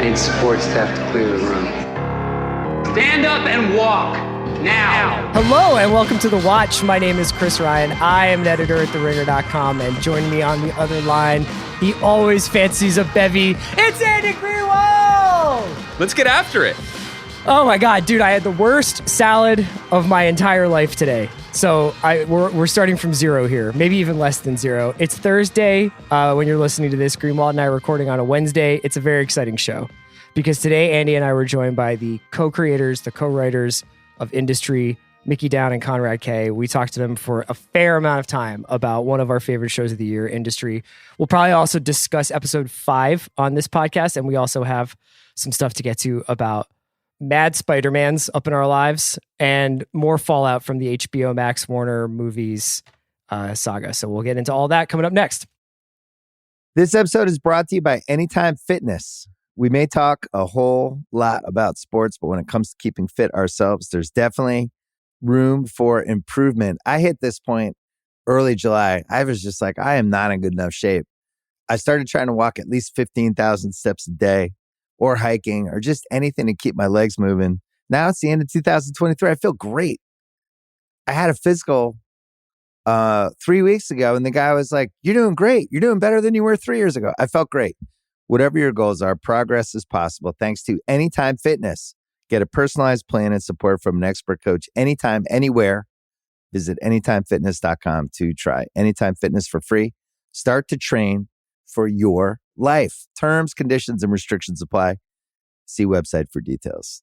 need support staff to clear the room. Stand up and walk now. Hello and welcome to The Watch. My name is Chris Ryan. I am an editor at TheRinger.com, and joining me on the other line, he always fancies a bevy. It's Andy Greenwald! Let's get after it. Oh my God, dude, I had the worst salad of my entire life today. So we're starting from zero here, maybe even less than zero. It's Thursday when you're listening to this. Greenwald and I are recording on a Wednesday. It's a very exciting show because today Andy and I were joined by the co-creators, the co-writers of Industry, Mickey Down and Konrad K. We talked to them for a fair amount of time about one of our favorite shows of the year, Industry. We'll probably also discuss episode 5 on this podcast, and we also have some stuff to get to about Mad Spider-Mans up in our lives and more fallout from the HBO Max Warner movies saga. So we'll get into all that coming up next. This episode is brought to you by Anytime Fitness. We may talk a whole lot about sports, but when it comes to keeping fit ourselves, there's definitely room for improvement. I hit this point early July. I was just like, I am not in good enough shape. I started trying to walk at least 15,000 steps a day, or hiking, or just anything to keep my legs moving. Now it's the end of 2023. I feel great. I had a physical 3 weeks ago, and the guy was like, "You're doing great. You're doing better than you were 3 years ago." I felt great. Whatever your goals are, progress is possible thanks to Anytime Fitness. Get a personalized plan and support from an expert coach anytime, anywhere. Visit anytimefitness.com to try Anytime Fitness for free. Start to train for your life. Terms, conditions, and restrictions apply. See website for details.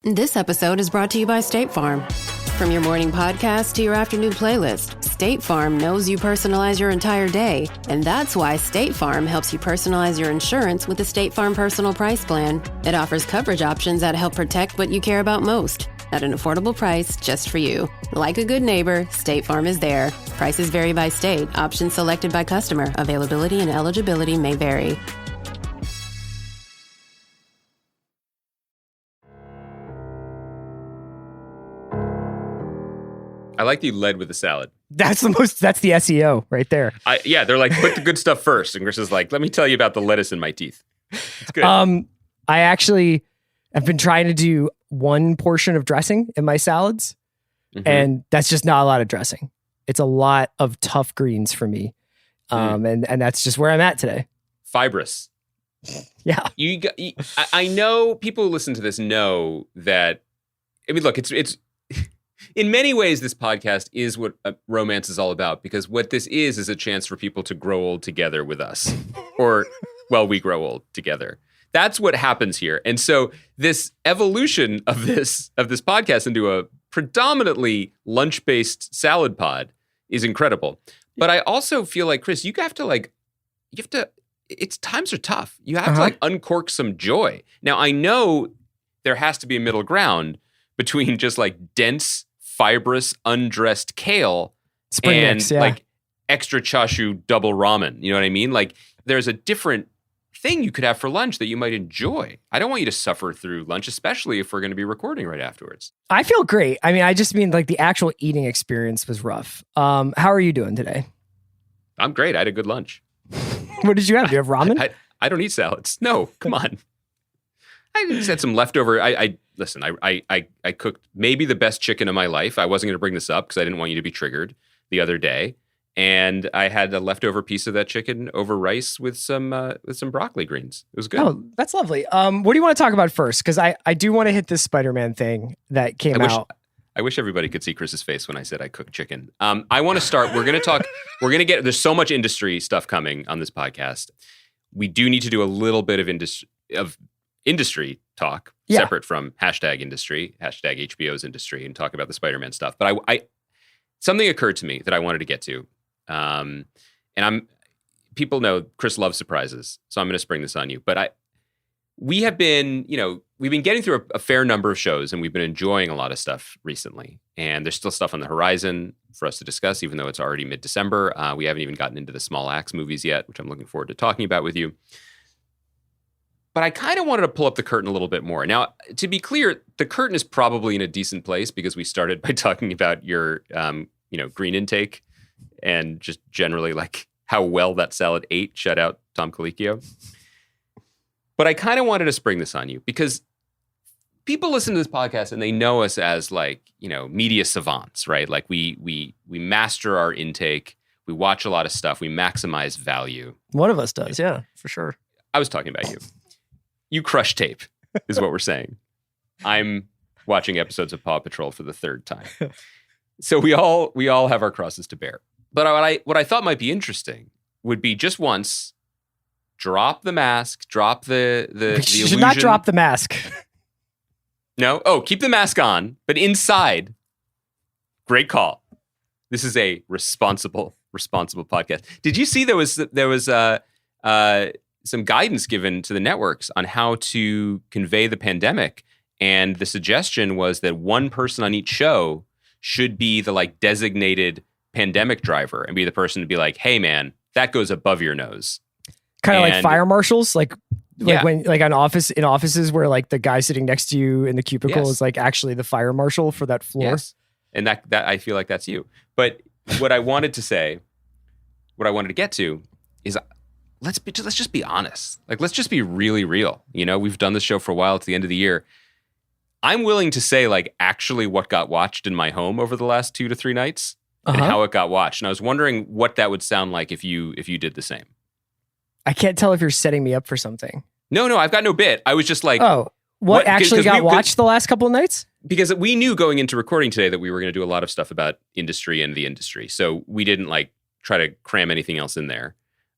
This episode is brought to you by State Farm. From your morning podcast to your afternoon playlist, State Farm knows you personalize your entire day. And that's why State Farm helps you personalize your insurance with the State Farm Personal Price Plan. It offers coverage options that help protect what you care about most at an affordable price just for you. Like a good neighbor, State Farm is there. Prices vary by state. Options selected by customer. Availability and eligibility may vary. I like that you led with the salad. That's the SEO right there. Yeah, they're like, put the good stuff first. And Chris is like, let me tell you about the lettuce in my teeth. It's good. I actually have been trying to do one portion of dressing in my salads, and that's just not a lot of dressing. It's a lot of tough greens for me. And that's just where I'm at today. Fibrous. Yeah. I know people who listen to this know that, I mean, look, it's in many ways, this podcast is what romance is all about, because what this is a chance for people to grow old together with us, or, well, we grow old together. That's what happens here. And so this evolution of this podcast into a predominantly lunch-based salad pod is incredible. But I also feel like, Chris, it's times are tough. You have to like uncork some joy. Now, I know there has to be a middle ground between just like dense, fibrous, undressed kale Spring and mix, yeah. like extra chashu double ramen. You know what I mean? Like there's a different thing you could have for lunch that you might enjoy. I don't want you to suffer through lunch, especially if we're going to be recording right afterwards. I feel great. I mean, I just mean like the actual eating experience was rough. How are you doing today? I'm great. I had a good lunch. What did you have? Do you have ramen? I don't eat salads. No, come on. I just had some leftover. Listen, I cooked maybe the best chicken of my life. I wasn't going to bring this up because I didn't want you to be triggered the other day. And I had a leftover piece of that chicken over rice with some broccoli greens. It was good. Oh, that's lovely. What do you want to talk about first? Because I do want to hit this Spider-Man thing that came out. I wish everybody could see Chris's face when I said I cooked chicken. I want to start. We're going to talk. We're going to get. There's so much industry stuff coming on this podcast. We do need to do a little bit of industry talk, separate from hashtag HBO's industry, and talk about the Spider-Man stuff. But something occurred to me that I wanted to get to. And people know Chris loves surprises, so I'm going to spring this on you. But we've been getting through a fair number of shows, and we've been enjoying a lot of stuff recently. And there's still stuff on the horizon for us to discuss, even though it's already mid-December. We haven't even gotten into the Small Axe movies yet, which I'm looking forward to talking about with you. But I kind of wanted to pull up the curtain a little bit more. Now, to be clear, the curtain is probably in a decent place because we started by talking about your, green intake and just generally like how well that salad ate. Shout out Tom Colicchio. But I kind of wanted to spring this on you because people listen to this podcast and they know us as like, media savants, right? Like we master our intake. We watch a lot of stuff. We maximize value. One of us does, yeah, for sure. I was talking about you. You crush tape is what we're saying. I'm watching episodes of Paw Patrol for the third time. So we all have our crosses to bear. But what I thought might be interesting would be just once drop the mask, drop the You should illusion. not drop the mask. No? Oh, keep the mask on, but inside. Great call. This is a responsible podcast. Did you see there was some guidance given to the networks on how to convey the pandemic, and the suggestion was that one person on each show should be the like designated pandemic driver and be the person to be like, "Hey, man, that goes above your nose." Kind of like fire marshals, like Yeah. when like in offices where like the guy sitting next to you in the cubicle Yes. is like actually the fire marshal for that floor. Yes. And that I feel like that's you. But what I wanted to get to is let's just be honest. Like, let's just be really real. We've done this show for a while. It's the end of the year. I'm willing to say like actually what got watched in my home over the last 2 to 3 nights and how it got watched. And I was wondering what that would sound like if you did the same. I can't tell if you're setting me up for something. No, I've got no bit. I was just like, what actually 'cause got watched the last couple of nights? Because we knew going into recording today that we were going to do a lot of stuff about industry and the industry. So we didn't like try to cram anything else in there.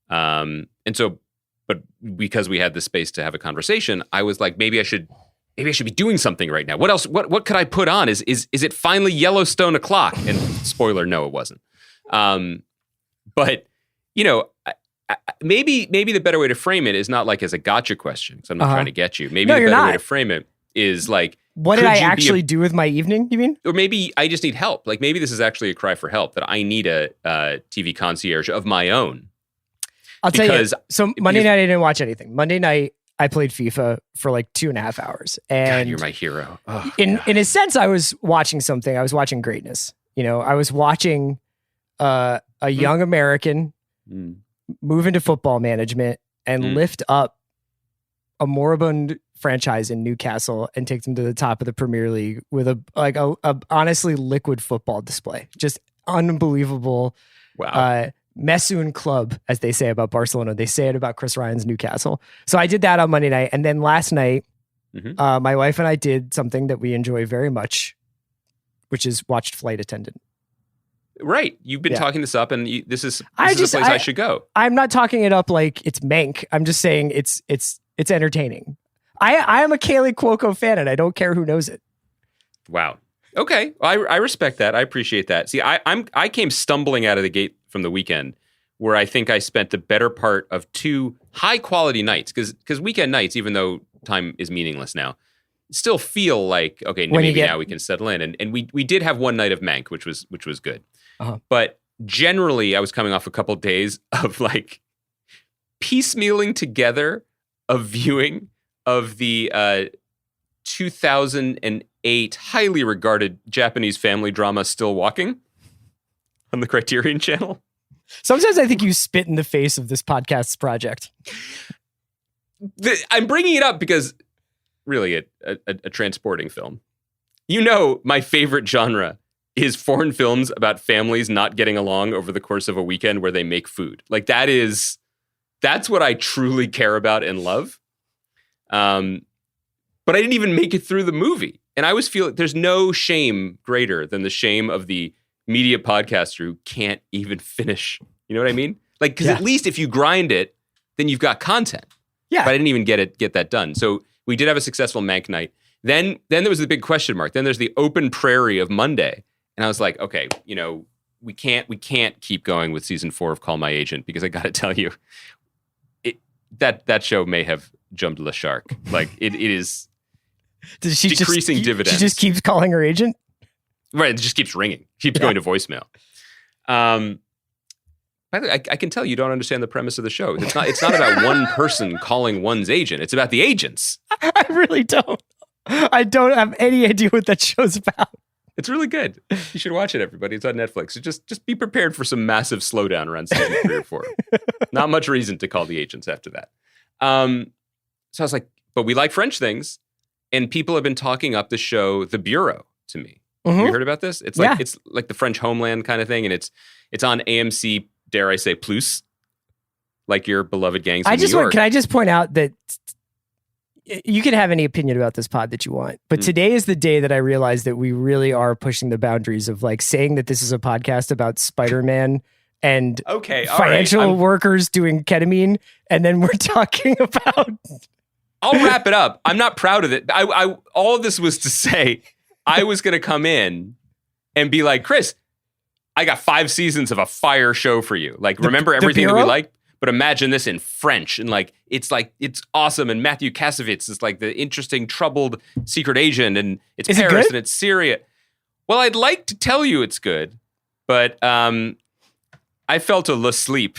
But because we had the space to have a conversation, I was like, maybe I should be doing something right now. What else? What could I put on? Is it finally Yellowstone o'clock? And spoiler, no, it wasn't. But maybe the better way to frame it is not like as a gotcha question, because I'm not trying to get you. Maybe the better way to frame it is like, what did I actually do with my evening, you mean? Or maybe I just need help. Like maybe this is actually a cry for help, that I need a TV concierge of my own. I'll tell you. So Monday night I didn't watch anything. Monday night I played FIFA for like 2.5 hours. And God, you're my hero. Oh, in a sense, I was watching something. I was watching greatness. I was watching a young American move into football management and lift up a moribund franchise in Newcastle and take them to the top of the Premier League with a honestly liquid football display. Just unbelievable. Wow. Messoon club, as they say about Barcelona. They say it about Chris Ryan's Newcastle. So I did that on Monday night. And then last night, my wife and I did something that we enjoy very much, which is watched Flight Attendant. Right. You've been talking this up, and this is the place I should go. I'm not talking it up like it's Mank. I'm just saying it's entertaining. I am a Kaylee Cuoco fan, and I don't care who knows it. Wow. Okay. I respect that. I appreciate that. See, I came stumbling out of the gate from the weekend where I think I spent the better part of 2 high quality nights, because weekend nights, even though time is meaningless now, still feel like, okay, maybe now we can settle in. And we did have one night of Mank, which was good. But generally I was coming off a couple of days of like piecemealing together a viewing of the 2008 highly regarded Japanese family drama Still Walking on the Criterion Channel. Sometimes I think you spit in the face of this podcast's project. I'm bringing it up because really a transporting film. My favorite genre is foreign films about families not getting along over the course of a weekend where they make food. Like that's what I truly care about and love. But I didn't even make it through the movie. And I always feel there's no shame greater than the shame of the media podcaster who can't even finish. You know what I mean? Like, because at least if you grind it, then you've got content. Yeah. But I didn't even get that done. So we did have a successful Mank night. Then there was the big question mark. Then there's the open prairie of Monday. And I was like, okay, we can't keep going with season 4 of Call My Agent, because I got to tell you, that show may have jumped the shark. Like it is decreasing dividends. She just keeps calling her agent? Right, it just keeps ringing. Keeps going to voicemail. By the way, I can tell you don't understand the premise of the show. It's not about one person calling one's agent. It's about the agents. I really don't. I don't have any idea what that show's about. It's really good. You should watch it, everybody. It's on Netflix. So just be prepared for some massive slowdown around season 3 or 4. Not much reason to call the agents after that. So I was like, but we like French things. And people have been talking up the show The Bureau to me. Have you heard about this? It's like it's like the French Homeland kind of thing, and it's on AMC, dare I say, Plus, like your beloved gangs of New York. Can I just point out that you can have any opinion about this pod that you want, but today is the day that I realized that we really are pushing the boundaries of like saying that this is a podcast about Spider-Man and financial workers doing ketamine, and then we're talking about. I'll wrap it up. I'm not proud of it. I all of this was to say I was going to come in and be like, Chris, I got 5 seasons of a fire show for you. Like, remember everything that we like, but imagine this in French. And like, it's awesome. And Matthew Kassovitz is like the interesting, troubled secret agent. And it's Paris and it's Syria. Well, I'd like to tell you it's good, but I fell to asleep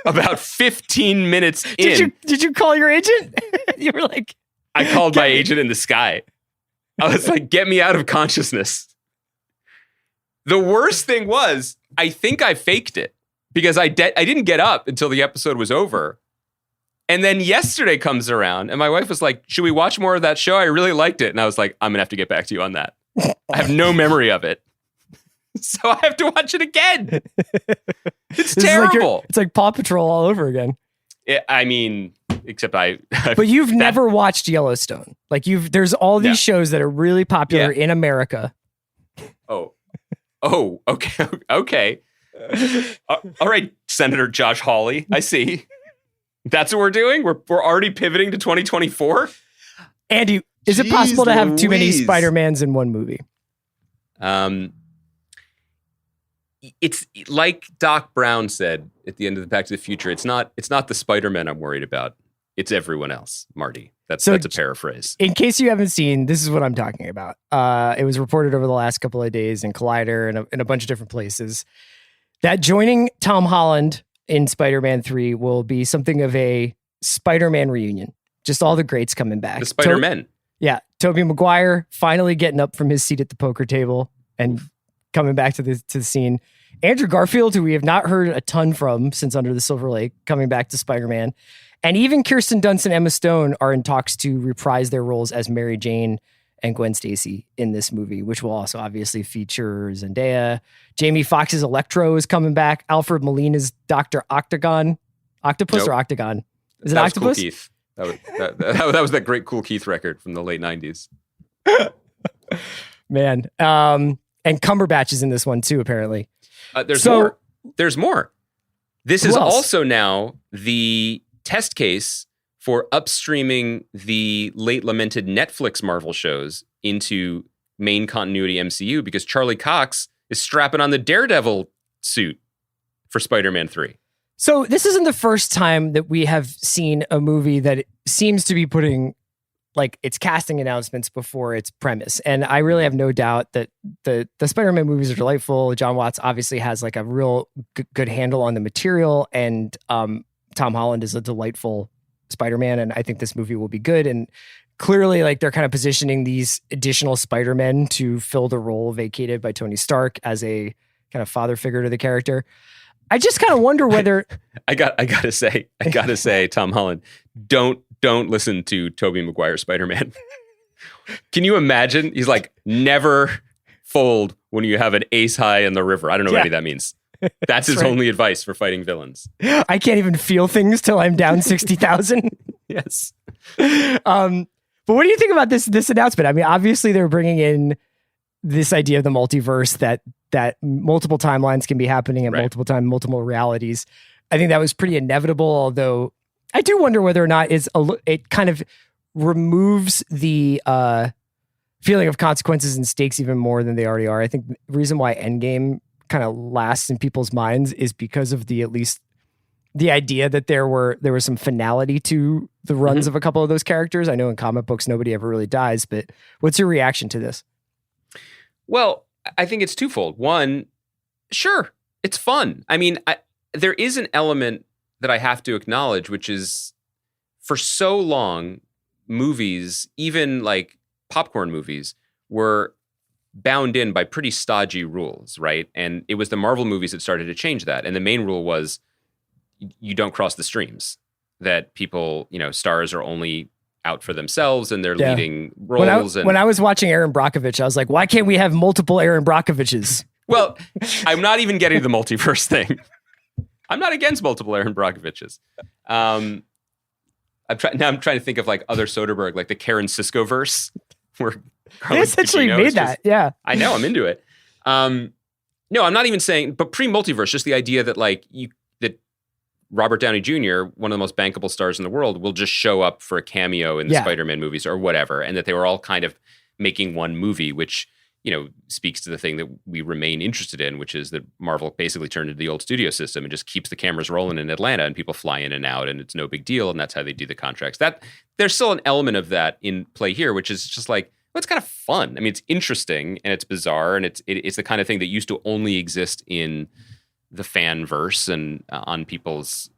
about 15 minutes in. Did you call your agent? You were like, I called my agent in the sky. I was like, get me out of consciousness. The worst thing was, I think I faked it because I didn't get up until the episode was over. And then yesterday comes around and my wife was like, should we watch more of that show? I really liked it. And I was like, I'm going to have to get back to you on that. I have no memory of it. So I have to watch it again. It's terrible. It's like Paw Patrol all over again. I mean, except but you've never watched Yellowstone. Like there's all these shows that are really popular in America. Oh, okay. All right, Senator Josh Hawley. I see. That's what we're doing? We're already pivoting to 2024? Andy, is it possible to have too many Spider-Mans in one movie? It's like Doc Brown said at the end of the Back to the Future. It's not the Spider-Man I'm worried about. It's everyone else, Marty. That's a paraphrase. In case you haven't seen, this is what I'm talking about. It was reported over the last couple of days in Collider and in a bunch of different places that joining Tom Holland in Spider-Man 3 will be something of a Spider-Man reunion. Just all the greats coming back. The Spider-Men. Tobey Maguire finally getting up from his seat at the poker table and coming back to the scene. Andrew Garfield, who we have not heard a ton from since Under the Silver Lake, coming back to Spider-Man. And even Kirsten Dunst and Emma Stone are in talks to reprise their roles as Mary Jane and Gwen Stacy in this movie, which will also obviously feature Zendaya. Jamie Foxx's Electro is coming back. Alfred Molina's Dr. Octagon. Octopus or Octagon? Is it Octopus? Cool Keith. That was that great Cool Keith record from the late 90s. Man. And Cumberbatch is in this one too, apparently. There's more. This is also now the test case for upstreaming the late lamented Netflix Marvel shows into main continuity MCU because Charlie Cox is strapping on the Daredevil suit for Spider-Man 3. So this isn't the first time that we have seen a movie that seems to be putting like its casting announcements before its premise. And I really have no doubt that the Spider-Man movies are delightful. John Watts obviously has like a real good handle on the material, and Tom Holland is a delightful Spider-Man, and I think this movie will be good. And clearly, like, they're kind of positioning these additional Spider-Men to fill the role vacated by Tony Stark as a kind of father figure to the character. I just kind of wonder whether I gotta say, Tom Holland, don't listen to Tobey Maguire Spider-Man. Can you imagine? He's like, never fold when you have an ace high in the river. I don't know what any of that means. That's his only advice for fighting villains. I can't even feel things till I'm down 60,000. Yes. But what do you think about this announcement? I mean, obviously they're bringing in this idea of the multiverse, that multiple timelines can be happening at multiple realities. I think that was pretty inevitable, although I do wonder whether or not it kind of removes the feeling of consequences and stakes even more than they already are. I think the reason why Endgame kind of lasts in people's minds is because of at least the idea that there was some finality to the runs of a couple of those characters. I know in comic books nobody ever really dies, but what's your reaction to this? Well, I think it's twofold. One, sure, it's fun. I mean, there is an element that I have to acknowledge, which is for so long, movies, even like popcorn movies, were bound in by pretty stodgy rules, right? And it was the Marvel movies that started to change that. And the main rule was you don't cross the streams. that people, stars are only out for themselves and they're Yeah. leading roles. When I was watching Aaron Brockovich, I was like, why can't we have multiple Aaron Brockoviches? Well, I'm not even getting to the multiverse thing. I'm not against multiple Aaron Brockoviches. I'm trying to think of like other Soderbergh, like the Karen Sisko verse, where They essentially made that. Yeah. I know, I'm into it. No, I'm not even saying, but pre-multiverse, just the idea that that Robert Downey Jr., one of the most bankable stars in the world, will just show up for a cameo in the Spider-Man movies or whatever, and that they were all kind of making one movie, which speaks to the thing that we remain interested in, which is that Marvel basically turned into the old studio system and just keeps the cameras rolling in Atlanta and people fly in and out and it's no big deal, and that's how they do the contracts. That there's still an element of that in play here, which is just like, well, it's kind of fun. I mean, it's interesting and it's bizarre and it's the kind of thing that used to only exist in the fan verse and on people's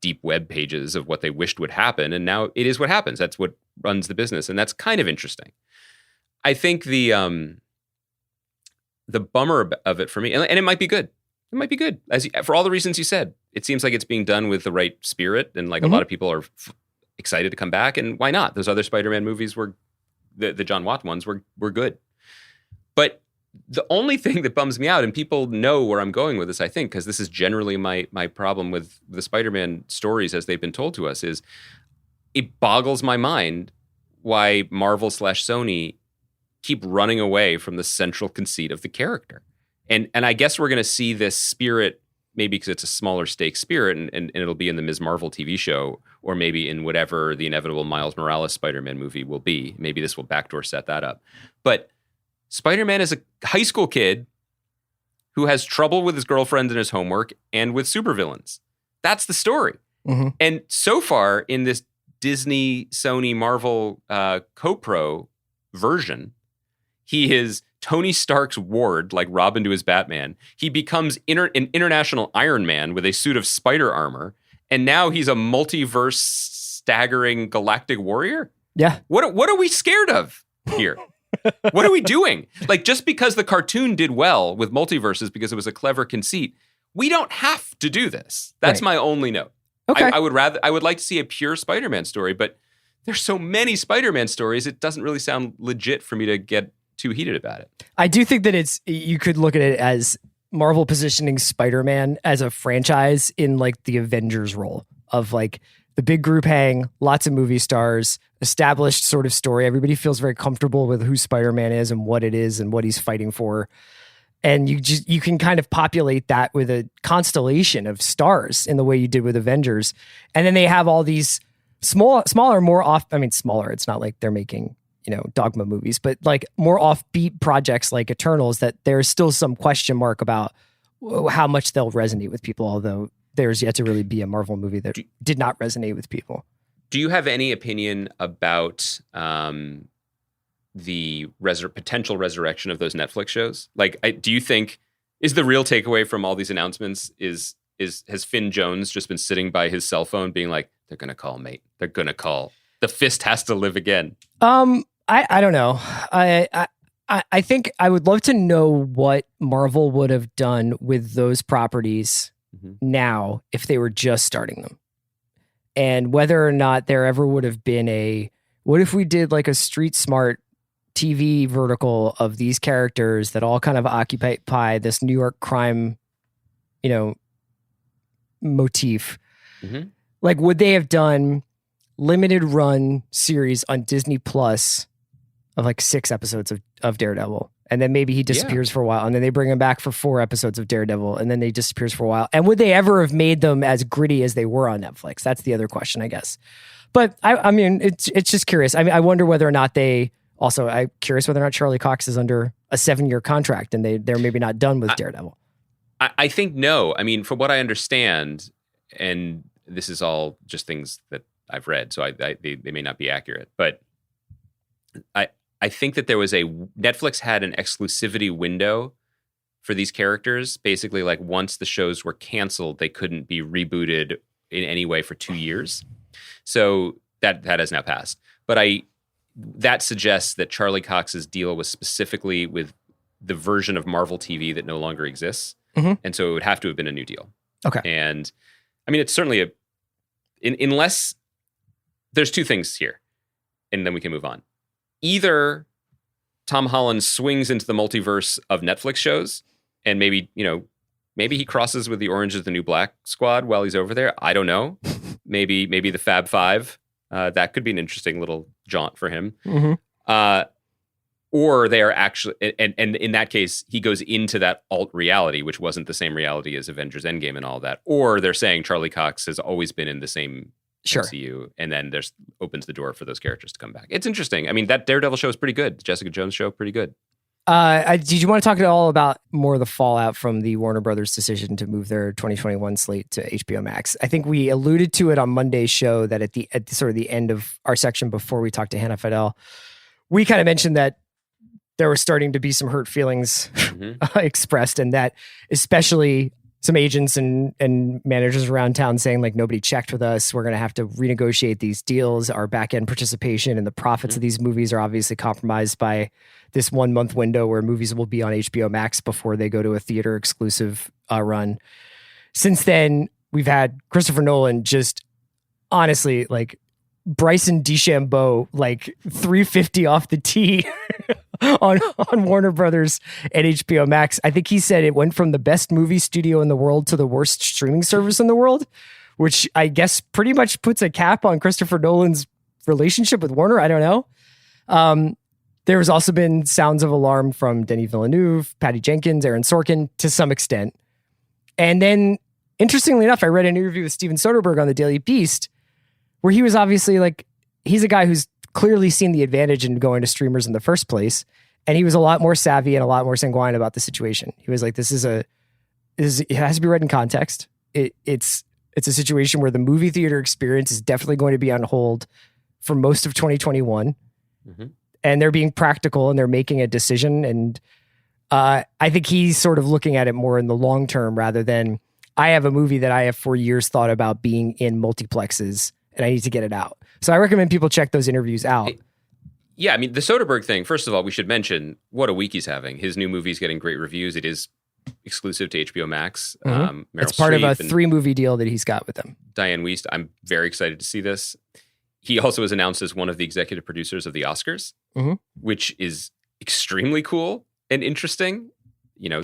deep web pages of what they wished would happen, and now it is what happens. That's what runs the business, and that's kind of interesting. I think the bummer of it for me, and it might be good. It might be good for all the reasons you said. It seems like it's being done with the right spirit, and like a lot of people are excited to come back. And why not? Those other Spider-Man movies were the John Watt ones were good. But the only thing that bums me out, and people know where I'm going with this, I think, because this is generally my problem with the Spider-Man stories as they've been told to us, is it boggles my mind why Marvel/Sony keep running away from the central conceit of the character. And I guess we're going to see this spirit, maybe because it's a smaller stake spirit, and it'll be in the Ms. Marvel TV show, or maybe in whatever the inevitable Miles Morales Spider-Man movie will be. Maybe this will backdoor set that up. But Spider-Man is a high school kid who has trouble with his girlfriend and his homework and with supervillains. That's the story. Mm-hmm. And so far in this Disney, Sony, Marvel co-pro version, he is Tony Stark's ward, like Robin to his Batman. He becomes an international Iron Man with a suit of spider armor, and now he's a multiverse staggering galactic warrior? Yeah. What are we scared of here? What are we doing? Like, just because the cartoon did well with multiverses because it was a clever conceit, we don't have to do this. That's my only note. Okay. I would like to see a pure Spider-Man story, but there's so many Spider-Man stories, it doesn't really sound legit for me to get too heated about it. I do think that you could look at it as Marvel positioning Spider-Man as a franchise in like the Avengers role of like the big group hang, lots of movie stars, established sort of story. Everybody feels very comfortable with who Spider-Man is and what it is and what he's fighting for. And you can kind of populate that with a constellation of stars in the way you did with Avengers. And then they have all these smaller, more off. I mean, smaller. It's not like they're making, Dogma movies, but like more offbeat projects like Eternals that there's still some question mark about how much they'll resonate with people. Although there's yet to really be a Marvel movie that did not resonate with people. Do you have any opinion about the potential resurrection of those Netflix shows? Like, do you think is the real takeaway from all these announcements has Finn Jones just been sitting by his cell phone being like, they're going to call, mate. They're going to call. The fist has to live again. I don't know. I think I would love to know what Marvel would have done with those properties now if they were just starting them. And whether or not there ever would have been what if we did like a Street Smart TV vertical of these characters that all kind of occupy this New York crime, motif. Mm-hmm. Like, would they have done limited run series on Disney Plus of like 6 episodes of Daredevil? And then maybe he disappears for a while, and then they bring him back for 4 episodes of Daredevil, and then he disappears for a while. And would they ever have made them as gritty as they were on Netflix? That's the other question, I guess. But I mean, it's just curious. I mean, I wonder whether or not I'm curious whether or not Charlie Cox is under a 7-year contract and they're maybe not done with Daredevil. I think no. I mean, from what I understand, and this is all just things that I've read, so they may not be accurate, but I think that Netflix had an exclusivity window for these characters. Basically, like once the shows were canceled, they couldn't be rebooted in any way for 2 years. So that has now passed. But that suggests that Charlie Cox's deal was specifically with the version of Marvel TV that no longer exists. Mm-hmm. And so it would have to have been a new deal. Okay. And I mean, it's certainly unless there's two things here, and then we can move on. Either Tom Holland swings into the multiverse of Netflix shows, and maybe he crosses with the Orange is the New Black squad while he's over there. I don't know. maybe the Fab Five. That could be an interesting little jaunt for him. Mm-hmm. Or they are actually, and in that case, he goes into that alt reality, which wasn't the same reality as Avengers Endgame and all that. Or they're saying Charlie Cox has always been in the same MCU, and then there's opens the door for those characters to come back. It's interesting. I mean, that Daredevil show is pretty good. The Jessica Jones show, pretty good. Did you want to talk at all about more of the fallout from the Warner Brothers decision to move their 2021 slate to HBO Max? I think we alluded to it on Monday's show that at sort of the end of our section before we talked to Hannah Fidel, we kind of mentioned that there were starting to be some hurt feelings expressed, and that especially some agents and managers around town saying, like, nobody checked with us. We're going to have to renegotiate these deals. Our back end participation and the profits of these movies are obviously compromised by this 1 month window where movies will be on HBO Max before they go to a theater exclusive run. Since then, we've had Christopher Nolan just honestly, like, Bryson DeChambeau, like 350 off the tee on Warner Brothers and HBO Max. I think he said it went from the best movie studio in the world to the worst streaming service in the world, which I guess pretty much puts a cap on Christopher Nolan's relationship with Warner. I don't know. There has also been sounds of alarm from Denis Villeneuve, Patty Jenkins, Aaron Sorkin to some extent. And then, interestingly enough, I read an interview with Steven Soderbergh on the Daily Beast where he was obviously like, he's a guy who's clearly seen the advantage in going to streamers in the first place. And he was a lot more savvy and a lot more sanguine about the situation. He was like, it has to be read in context. It's a situation where the movie theater experience is definitely going to be on hold for most of 2021. Mm-hmm. And they're being practical and they're making a decision. And I think he's sort of looking at it more in the long term rather than, I have a movie that I have for years thought about being in multiplexes and I need to get it out. So I recommend people check those interviews out. Yeah, I mean, the Soderbergh thing, first of all, we should mention what a week he's having. His new movie's getting great reviews. It is exclusive to HBO Max. Mm-hmm. It's part of a 3-movie deal that he's got with them. Diane Wiest. I'm very excited to see this. He also was announced as one of the executive producers of the Oscars, which is extremely cool and interesting. You know,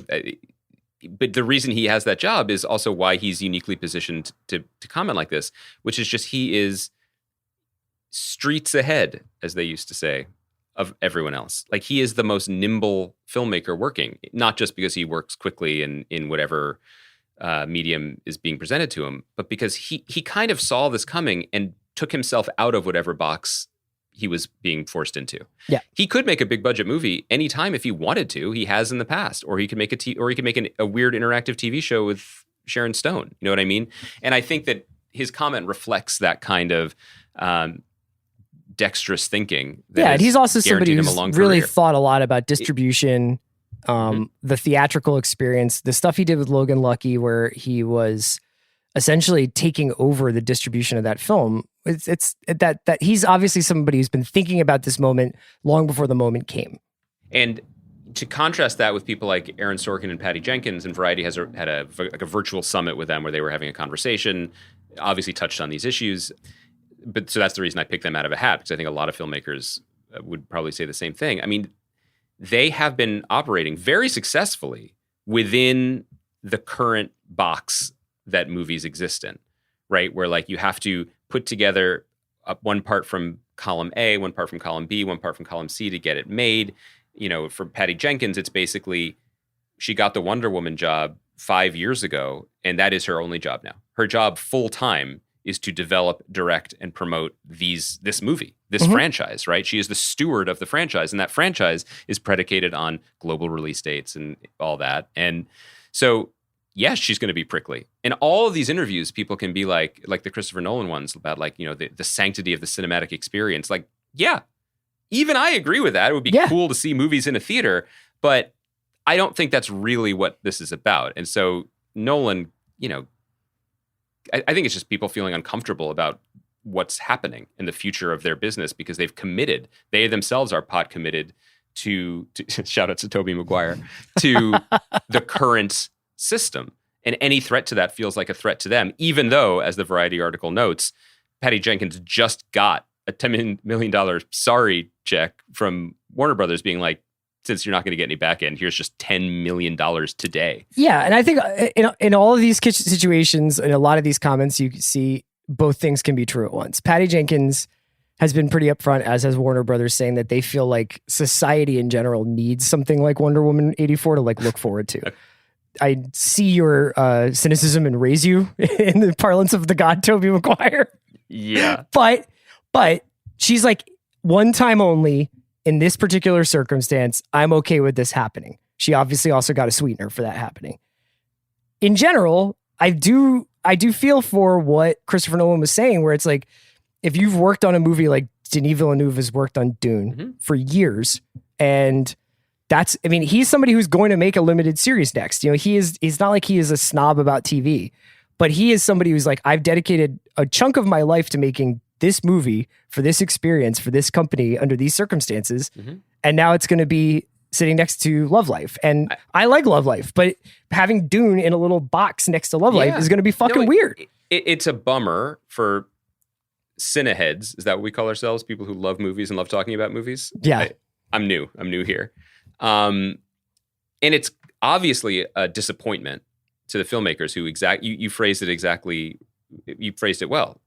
but the reason he has that job is also why he's uniquely positioned to comment like this, which is just he is streets ahead, as they used to say, of everyone else. Like, he is the most nimble filmmaker working, not just because he works quickly in whatever medium is being presented to him, but because he kind of saw this coming and took himself out of whatever box he was being forced into. Yeah, he could make a big budget movie anytime if he wanted to. He has in the past, or he could make a weird interactive TV show with Sharon Stone. You know what I mean? And I think that his comment reflects that kind of dexterous thinking. Yeah, and he's also somebody who's really thought a lot about distribution, the theatrical experience, the stuff he did with Logan Lucky, where he was essentially taking over the distribution of that film. It's that he's obviously somebody who's been thinking about this moment long before the moment came. And to contrast that with people like Aaron Sorkin and Patty Jenkins, and Variety had a virtual summit with them where they were having a conversation, obviously touched on these issues. But so that's the reason I picked them out of a hat, because I think a lot of filmmakers would probably say the same thing. I mean, they have been operating very successfully within the current box that movies exist in, right? Where, like, you have to put together one part from column A, one part from column B, one part from column C to get it made. You know, for Patty Jenkins, it's basically, she got the Wonder Woman job 5 years ago, and that is her only job now. Her job full time is to develop, direct, and promote this movie, this franchise, right? She is the steward of the franchise, and that franchise is predicated on global release dates and all that. And so, yes, she's going to be prickly. In all of these interviews, people can be like the Christopher Nolan ones about, like, you know, the sanctity of the cinematic experience. Like, yeah, even I agree with that. It would be cool to see movies in a theater, but I don't think that's really what this is about. And so Nolan, you know, I think it's just people feeling uncomfortable about what's happening in the future of their business because they've committed. They themselves are pot committed to shout out to Tobey Maguire, to the current system. And any threat to that feels like a threat to them, even though, as the Variety article notes, Patty Jenkins just got a $10 million sorry check from Warner Brothers being like, since you're not going to get any back end, here's just $10 million today. Yeah. And I think in all of these situations, in a lot of these comments, you see both things can be true at once. Patty Jenkins has been pretty upfront, as has Warner Brothers, saying that they feel like society in general needs something like Wonder Woman 84 to like look forward to. I see your cynicism and raise you in the parlance of the god Tobey Maguire. Yeah. But she's like, one time only in this particular circumstance, I'm okay with this happening. She obviously also got a sweetener for that happening. In general, I do feel for what Christopher Nolan was saying, where it's like, if you've worked on a movie like Denis Villeneuve has worked on Dune for years, and he's somebody who's going to make a limited series next. You know, he's not like he is a snob about TV, but he is somebody who's like, I've dedicated a chunk of my life to making this movie for this experience, for this company under these circumstances. And now it's going to be sitting next to Love Life. And I like Love Life, but having Dune in a little box next to Love Life is going to be fucking weird. It's a bummer for cineheads. Is that what we call ourselves? People who love movies and love talking about movies? Yeah. I'm new here. And it's obviously a disappointment to the filmmakers who you phrased it exactly. You phrased it well.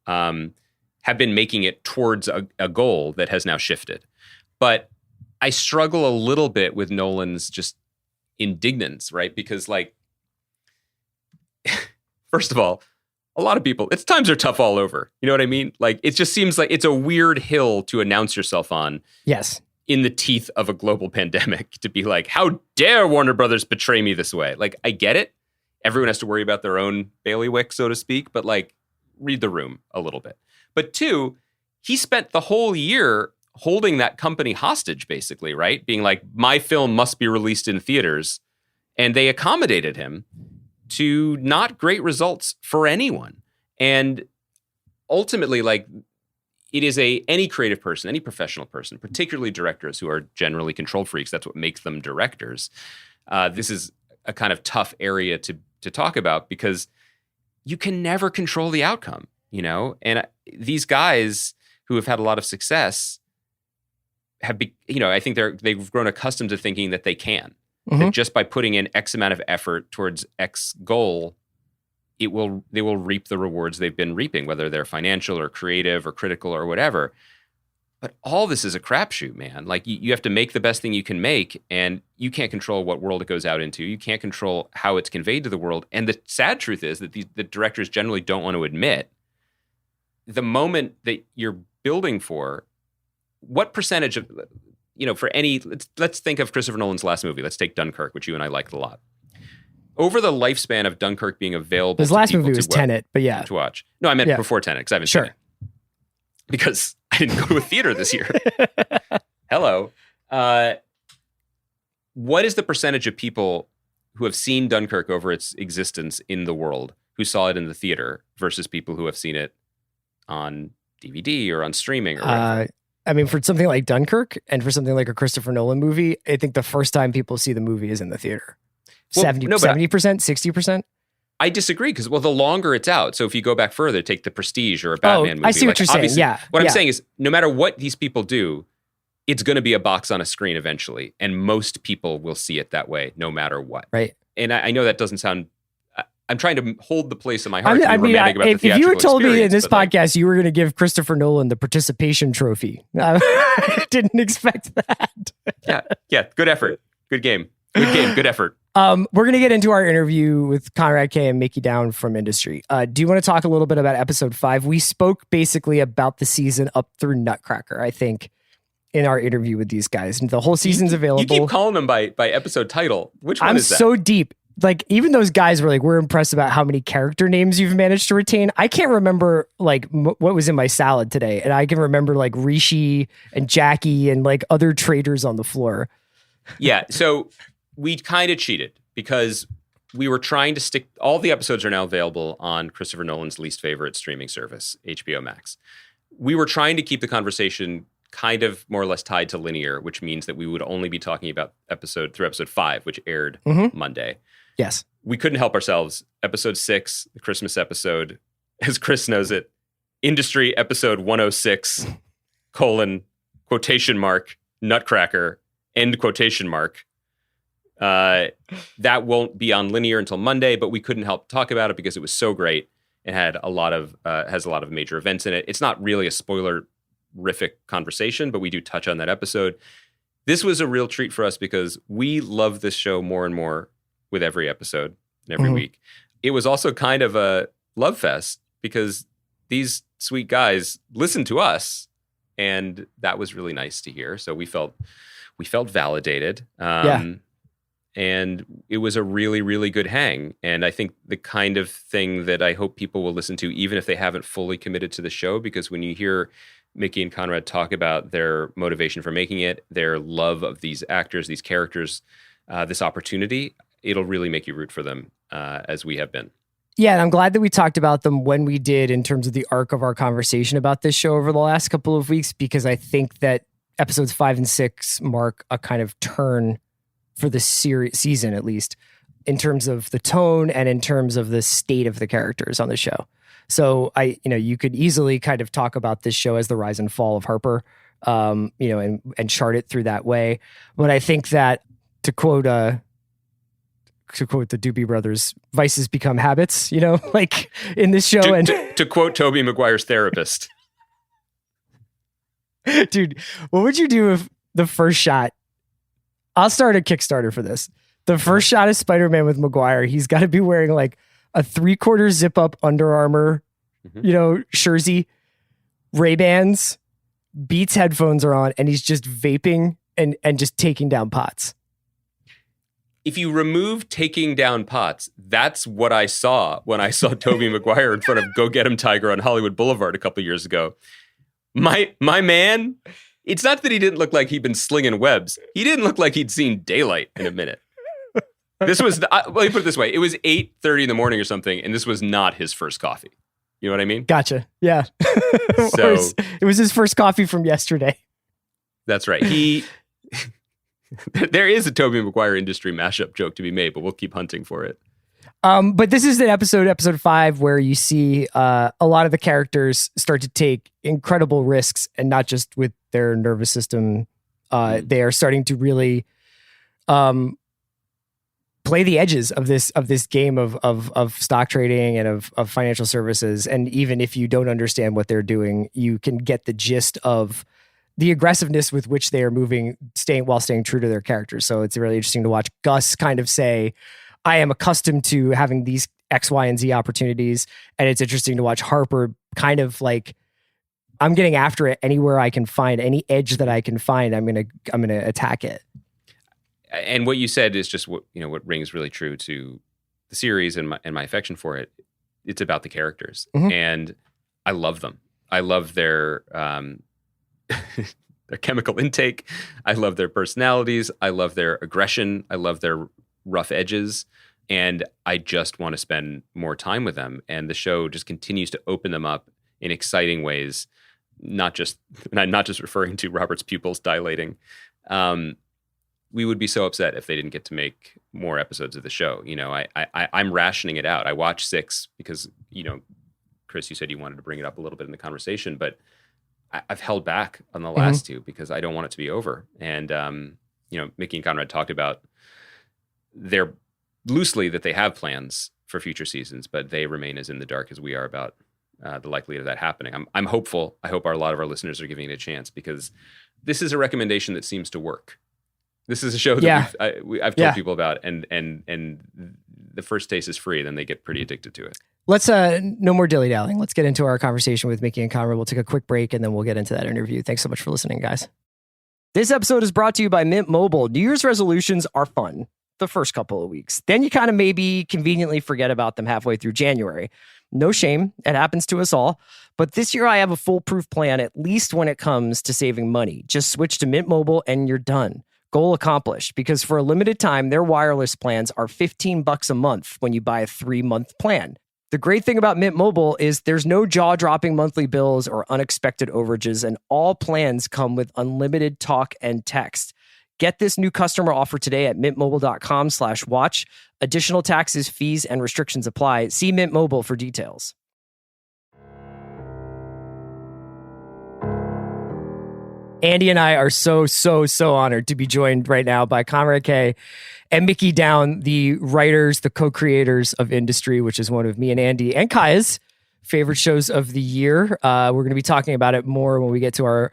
Have been making it towards a goal that has now shifted. But I struggle a little bit with Nolan's just indignance, right? Because like, first of all, a lot of people, times are tough all over. You know what I mean? Like, it just seems like it's a weird hill to announce yourself on. Yes. In the teeth of a global pandemic, to be like, how dare Warner Brothers betray me this way? Like, I get it. Everyone has to worry about their own bailiwick, so to speak, but like, read the room a little bit. But two, he spent the whole year holding that company hostage, basically, right? Being like, my film must be released in theaters. And they accommodated him to not great results for anyone. And ultimately, like, it is any creative person, any professional person, particularly directors who are generally control freaks. That's what makes them directors. This is a kind of tough area to talk about because you can never control the outcome, you know? And these guys who have had a lot of success I think they've grown accustomed to thinking that they can. That just by putting in X amount of effort towards X goal, they will reap the rewards they've been reaping, whether they're financial or creative or critical or whatever. But all this is a crapshoot, man. Like, you have to make the best thing you can make, and you can't control what world it goes out into. You can't control how it's conveyed to the world. And the sad truth is that the directors generally don't want to admit the moment that you're building for, what percentage of, for any, let's think of Christopher Nolan's last movie. Let's take Dunkirk, which you and I liked a lot. Over the lifespan of Dunkirk being available, his last movie was Tenet, but yeah, to watch. No, I meant before Tenet because I haven't seen it. Because I didn't go to a theater this year. Hello. What is the percentage of people who have seen Dunkirk over its existence in the world, who saw it in the theater, versus people who have seen it on DVD or on streaming or whatever? I mean, for something like Dunkirk and for something like a Christopher Nolan movie, I think the first time people see the movie is in the theater. 70%, 60%? I disagree because, the longer it's out. So if you go back further, take The Prestige or a Batman movie. I see what you're saying. Yeah. What I'm saying is, no matter what these people do, it's going to be a box on a screen eventually. And most people will see it that way, no matter what. Right. And I know that doesn't sound... I'm trying to hold the place in my heart. If you had told me in this podcast you were going to give Christopher Nolan the participation trophy, I didn't expect that. Yeah. Good effort. Good game. Good effort. We're going to get into our interview with Konrad K and Mickey Down from Industry. Do you want to talk a little bit about episode 5? We spoke basically about the season up through Nutcracker, I think, in our interview with these guys. And the whole season's available. You keep calling them by episode title. Which one is that? I'm so deep. Like, even those guys were like, we're impressed about how many character names you've managed to retain. I can't remember like what was in my salad today. And I can remember like Rishi and Jackie and like other traders on the floor. Yeah. So we kind of cheated because we were trying to stick. All the episodes are now available on Christopher Nolan's least favorite streaming service, HBO Max. We were trying to keep the conversation kind of more or less tied to linear, which means that we would only be talking about episode 5, which aired Monday. Yes. We couldn't help ourselves. Episode 6, the Christmas episode, as Chris knows it, Industry episode 106, quotation mark, Nutcracker, end quotation mark. That won't be on linear until Monday, but we couldn't help talk about it because it was so great. It had has a lot of major events in it. It's not really a spoiler-rific conversation, but we do touch on that episode. This was a real treat for us because we love this show more and more with every episode and every week. It was also kind of a love fest because these sweet guys listened to us, and that was really nice to hear. So we felt validated. And it was a really, really good hang. And I think the kind of thing that I hope people will listen to, even if they haven't fully committed to the show, because when you hear Mickey and Konrad talk about their motivation for making it, their love of these actors, these characters, this opportunity, it'll really make you root for them, as we have been. Yeah, and I'm glad that we talked about them when we did in terms of the arc of our conversation about this show over the last couple of weeks, because I think that episodes 5 and 6 mark a kind of turn for the season, at least, in terms of the tone and in terms of the state of the characters on the show. So you could easily kind of talk about this show as the rise and fall of Harper, and chart it through that way. But I think that to quote the Doobie Brothers, vices become habits, like in this show. To quote Tobey Maguire's therapist. Dude, what would you do if the first shot, I'll start a Kickstarter for this. The first shot of Spider-Man with Maguire, he's got to be wearing like a 3/4 zip up Under Armour, jersey, Ray-Bans, Beats headphones are on, and he's just vaping and just taking down pots. If you remove taking down pots, that's what I saw when I saw Tobey Maguire in front of Go Get 'Em Tiger on Hollywood Boulevard a couple years ago. My man, it's not that he didn't look like he'd been slinging webs. He didn't look like he'd seen daylight in a minute. This was, let me put it this way. It was 8:30 in the morning or something, and this was not his first coffee. You know what I mean? Gotcha. Yeah. So it was his first coffee from yesterday. That's right. There is a Tobey Maguire industry mashup joke to be made, but we'll keep hunting for it. But this is episode 5, where you see a lot of the characters start to take incredible risks, and not just with their nervous system. They are starting to really play the edges of this game of stock trading and of financial services. And even if you don't understand what they're doing, you can get the gist of the aggressiveness with which they are moving, while staying true to their characters. So it's really interesting to watch Gus kind of say, I am accustomed to having these X, Y, and Z opportunities. And it's interesting to watch Harper kind of like, I'm getting after it anywhere I can find, any edge that I can find. I'm gonna attack it. And what you said is just what rings really true to the series and my affection for it. It's about the characters, and I love them. I love their their chemical intake. I love their personalities. I love their aggression. I love their rough edges. And I just want to spend more time with them. And the show just continues to open them up in exciting ways. Not just referring to Robert's pupils dilating. We would be so upset if they didn't get to make more episodes of the show. I'm rationing it out. I watched 6 because, Chris, you said you wanted to bring it up a little bit in the conversation, but I've held back on the last 2 because I don't want it to be over. And, Mickey and Konrad talked about loosely that they have plans for future seasons, but they remain as in the dark as we are about the likelihood of that happening. I'm hopeful. I hope a lot of our listeners are giving it a chance, because this is a recommendation that seems to work. This is a show that I've told people about, and the first taste is free, then they get pretty addicted to it. Let's no more dilly-dallying. Let's get into our conversation with Mickey and Konrad. We'll take a quick break, and then we'll get into that interview. Thanks so much for listening, guys. This episode is brought to you by Mint Mobile. New Year's resolutions are fun the first couple of weeks. Then you kind of maybe conveniently forget about them halfway through January. No shame. It happens to us all. But this year I have a foolproof plan, at least when it comes to saving money. Just switch to Mint Mobile and you're done. Goal accomplished, because for a limited time, their wireless plans are $15 a month when you buy a 3-month plan. The great thing about Mint Mobile is there's no jaw-dropping monthly bills or unexpected overages, and all plans come with unlimited talk and text. Get this new customer offer today at mintmobile.com/watch. Additional taxes, fees, and restrictions apply. See Mint Mobile for details. Andy and I are so honored to be joined right now by Konrad K. and Mickey Down, the writers, the co-creators of Industry, which is one of me and Andy and Kaya's favorite shows of the year. We're going to be talking about it more when we get to our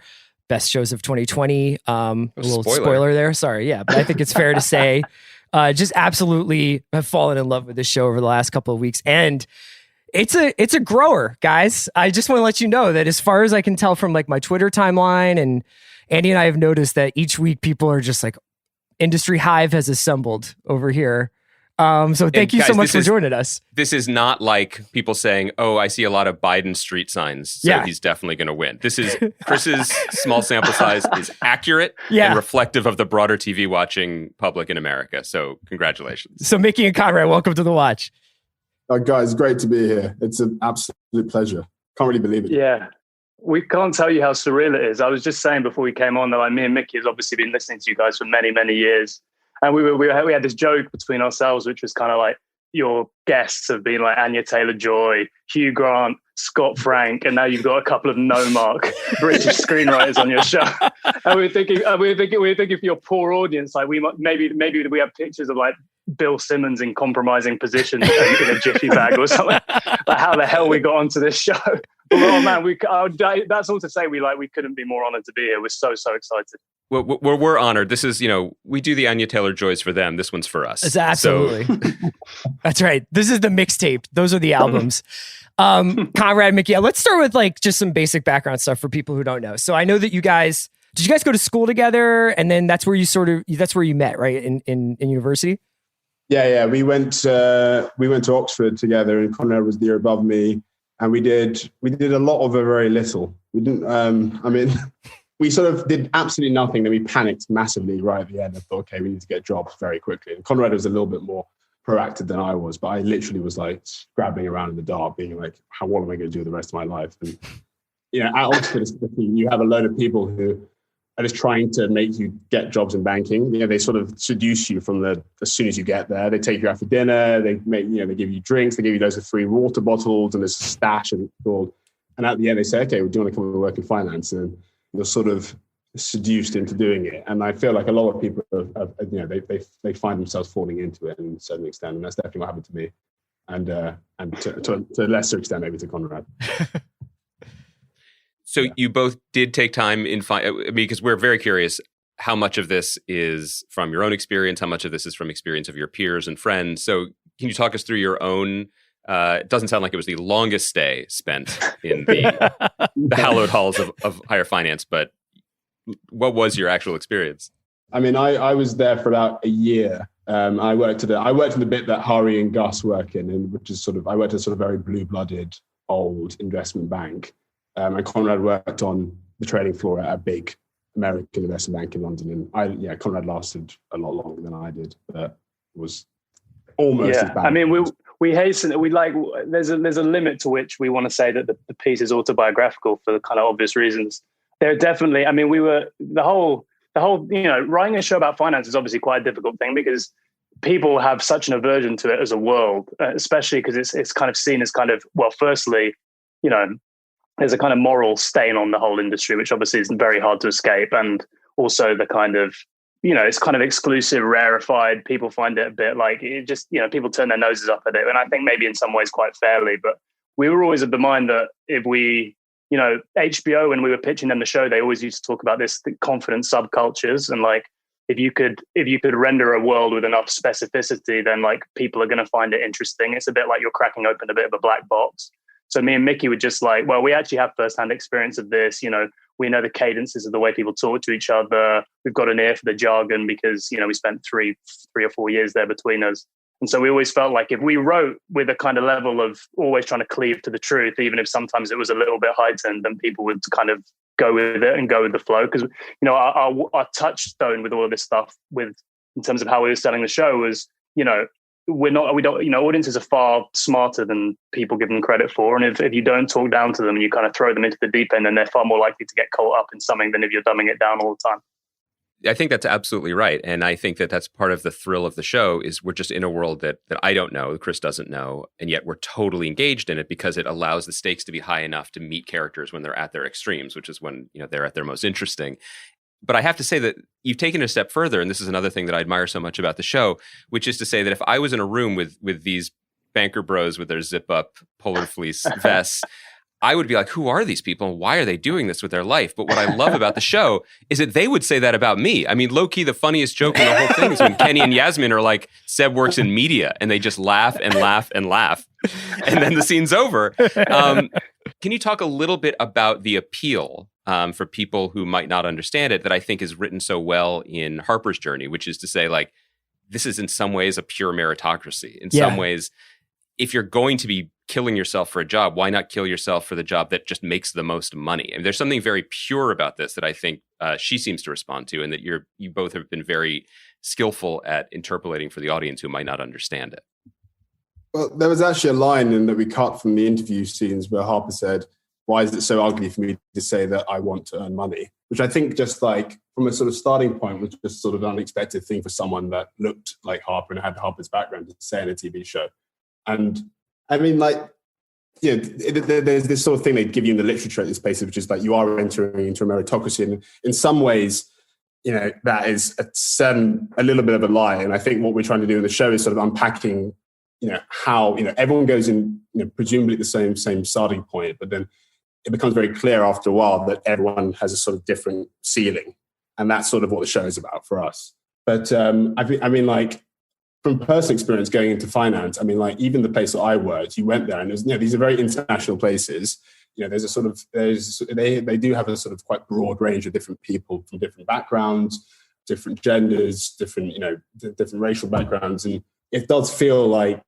best shows of 2020. A little spoiler there. Sorry. Yeah. But I think it's fair to say, just absolutely have fallen in love with this show over the last couple of weeks. And it's a grower, guys. I just want to let you know that as far as I can tell from like my Twitter timeline, and Andy and I have noticed that each week people are just like, Industry Hive has assembled over here. So thank you so much for joining us. This is not like people saying, oh, I see a lot of Biden street signs, so he's definitely going to win. This is Chris's small sample size is accurate and reflective of the broader TV watching public in America. So congratulations. So Mickey and Konrad, welcome to The Watch. Guys, great to be here. It's an absolute pleasure. Can't really believe it. Yeah. We can't tell you how surreal it is. I was just saying before we came on that like, me and Mickey has obviously been listening to you guys for many, many years. And we had this joke between ourselves, which was kind of like your guests have been like Anya Taylor-Joy, Hugh Grant, Scott Frank, and now you've got a couple of no-mark British screenwriters on your show. And we were thinking for your poor audience, like maybe we have pictures of like Bill Simmons in compromising positions in a jiffy bag or something. Like how the hell we got onto this show? But, oh man, that's all to say we couldn't be more honored to be here. We're so excited. Well, we're honored. This is, we do the Anya Taylor-Joys for them. This one's for us. It's absolutely. So. That's right. This is the mixtape. Those are the albums. Konrad, Mickey, let's start with like just some basic background stuff for people who don't know. So I know that did you guys go to school together? And then that's where you met, right? In university? Yeah. We went to Oxford together, and Konrad was the year above me. And we did a lot of a very little. We didn't, we sort of did absolutely nothing. Then we panicked massively right at the end and thought, okay, we need to get jobs very quickly. And Konrad was a little bit more proactive than I was, but I literally was like scrabbling around in the dark, being like, what am I going to do the rest of my life? And, at Oxford, you have a load of people who are just trying to make you get jobs in banking. They sort of seduce you as soon as you get there. They take you out for dinner. They give you drinks. They give you loads of free water bottles and there's a stash and it's called. And at the end, they say, okay, well, do you want to come and work in finance? And you're sort of seduced into doing it. And I feel like a lot of people, they find themselves falling into it in a certain extent. And that's definitely what happened to me. And to a lesser extent, maybe to Konrad. So you both did take time because we're very curious how much of this is from your own experience, how much of this is from experience of your peers and friends. So can you talk us through your own, it doesn't sound like it was the longest stay spent in the hallowed halls of higher finance, but what was your actual experience? I was there for about a year. I worked in the bit that Hari and Gus work in, which is I worked at a sort of very blue-blooded old investment bank. And Konrad worked on the trading floor at a big American investment bank in London. And Konrad lasted a lot longer than I did, but was almost as bad. We hasten. There's a limit to which we want to say that the piece is autobiographical for the kind of obvious reasons. There are definitely. The whole. Writing a show about finance is obviously quite a difficult thing because people have such an aversion to it as a world, especially because it's kind of seen as kind of, well, firstly, there's a kind of moral stain on the whole industry, which obviously is very hard to escape. And also the kind of, it's kind of exclusive, rarefied. People find it a bit like it just, people turn their noses up at it. And I think maybe in some ways quite fairly, but we were always of the mind that if we, HBO, when we were pitching them the show, they always used to talk about the confident subcultures. And like, if you could render a world with enough specificity, then like people are going to find it interesting. It's a bit like you're cracking open a bit of a black box. So me and Mickey were just like, well, we actually have firsthand experience of this. We know the cadences of the way people talk to each other. We've got an ear for the jargon because, we spent three or 4 years there between us. And so we always felt like if we wrote with a kind of level of always trying to cleave to the truth, even if sometimes it was a little bit heightened, then people would kind of go with it and go with the flow. Because, our touchstone with all of this stuff in terms of how we were selling the show was, audiences are far smarter than people give them credit for. And if you don't talk down to them and you kind of throw them into the deep end, then they're far more likely to get caught up in something than if you're dumbing it down all the time. I think that's absolutely right. And I think that that's part of the thrill of the show is we're just in a world that I don't know, Chris doesn't know, and yet we're totally engaged in it because it allows the stakes to be high enough to meet characters when they're at their extremes, which is when, you know, they're at their most interesting. But I have to say that you've taken it a step further, and this is another thing that I admire so much about the show, which is to say that if I was in a room with these banker bros with their zip-up polar fleece vests, I would be like, who are these people and why are they doing this with their life? But what I love about the show is that they would say that about me. I mean, low-key, the funniest joke in the whole thing is when Kenny and Yasmin are like, Seb works in media, and they just laugh and laugh and laugh. And then the scene's over. Can you talk a little bit about the appeal for people who might not understand it that I think is written so well in Harper's Journey, which is to say, like, this is in some ways a pure meritocracy. In some ways, if you're going to be killing yourself for a job, why not kill yourself for the job that just makes the most money? And there's something very pure about this that I think she seems to respond to, and that you both have been very skillful at interpolating for the audience who might not understand it. Well, there was actually a line in that we cut from the interview scenes where Harper said, "Why is it so ugly for me to say that I want to earn money?" Which I think just like from a sort of starting point was just sort of an unexpected thing for someone that looked like Harper and had Harper's background to say in a TV show. And I mean, like, you know, there's this sort of thing they give you in the literature at this place, which is like you are entering into a meritocracy. And in some ways, you know, that is a little bit of a lie. And I think what we're trying to do in the show is sort of unpacking, you know, how, you know, everyone goes in, you know, presumably at the same starting point, but then it becomes very clear after a while that everyone has a sort of different ceiling. And that's sort of what the show is about for us. But I mean, like, from personal experience going into finance, I mean, like, even the place that I worked, you went there and there's, you know, these are very international places. You know, there's a sort of, they do have a sort of quite broad range of different people from different backgrounds, different genders, different, you know, different racial backgrounds. And it does feel like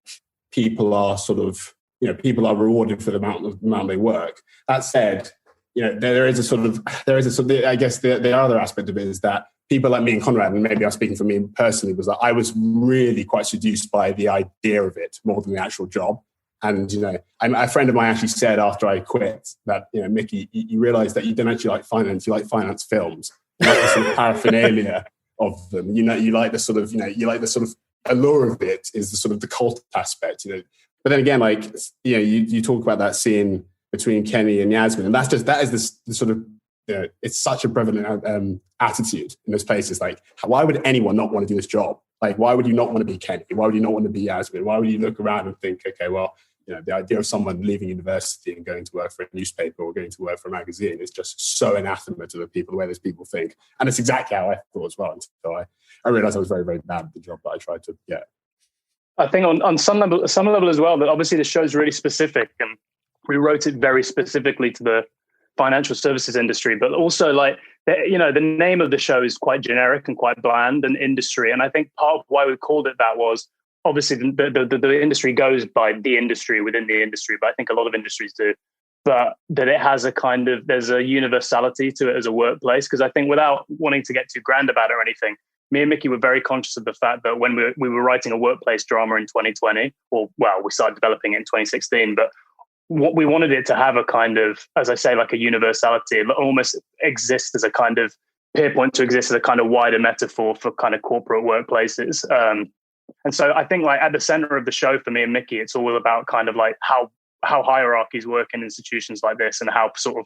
people are sort of, you know, people are rewarded for the amount they work. That said, you know, there is a sort of, I guess the other aspect of it is that people like me and Konrad, and maybe I'm speaking for me personally, was that I was really quite seduced by the idea of it more than the actual job. And, you know, a friend of mine actually said after I quit that, you know, Mickey, you realize that you don't actually like finance, you like finance films. You like the sort of paraphernalia of them. You know, you like the sort of, you know, you like the sort of allure of it is the sort of the cult aspect, you know. But then again, like, you know, you talk about that scene between Kenny and Yasmin, and that is the sort of, you know, it's such a prevalent attitude in those places. Like, why would anyone not want to do this job? Like, why would you not want to be Kenny? Why would you not want to be Yasmin? Why would you look around and think, okay, well, you know, the idea of someone leaving university and going to work for a newspaper or going to work for a magazine is just so anathema to the people, the way those people think. And it's exactly how I thought as well. Until I realized I was very, very bad at the job that I tried to get. I think on some level as well, that obviously the show's really specific, and we wrote it very specifically to the financial services industry, but also, like, you know, the name of the show is quite generic and quite bland, and industry. And I think part of why we called it that was obviously the industry goes by the industry within the industry, but I think a lot of industries do. But that it has a kind of, there's a universality to it as a workplace. Because I think, without wanting to get too grand about it or anything, me and Mickey were very conscious of the fact that when we were writing a workplace drama in 2020, or, well, we started developing it in 2016, but what we wanted it to have a kind of, as I say, like a universality. It almost exists as a kind of Pierpoint to exist as a kind of wider metaphor for kind of corporate workplaces. And so I think, like, at the center of the show for me and Mickey, it's all about kind of like how hierarchies work in institutions like this, and how sort of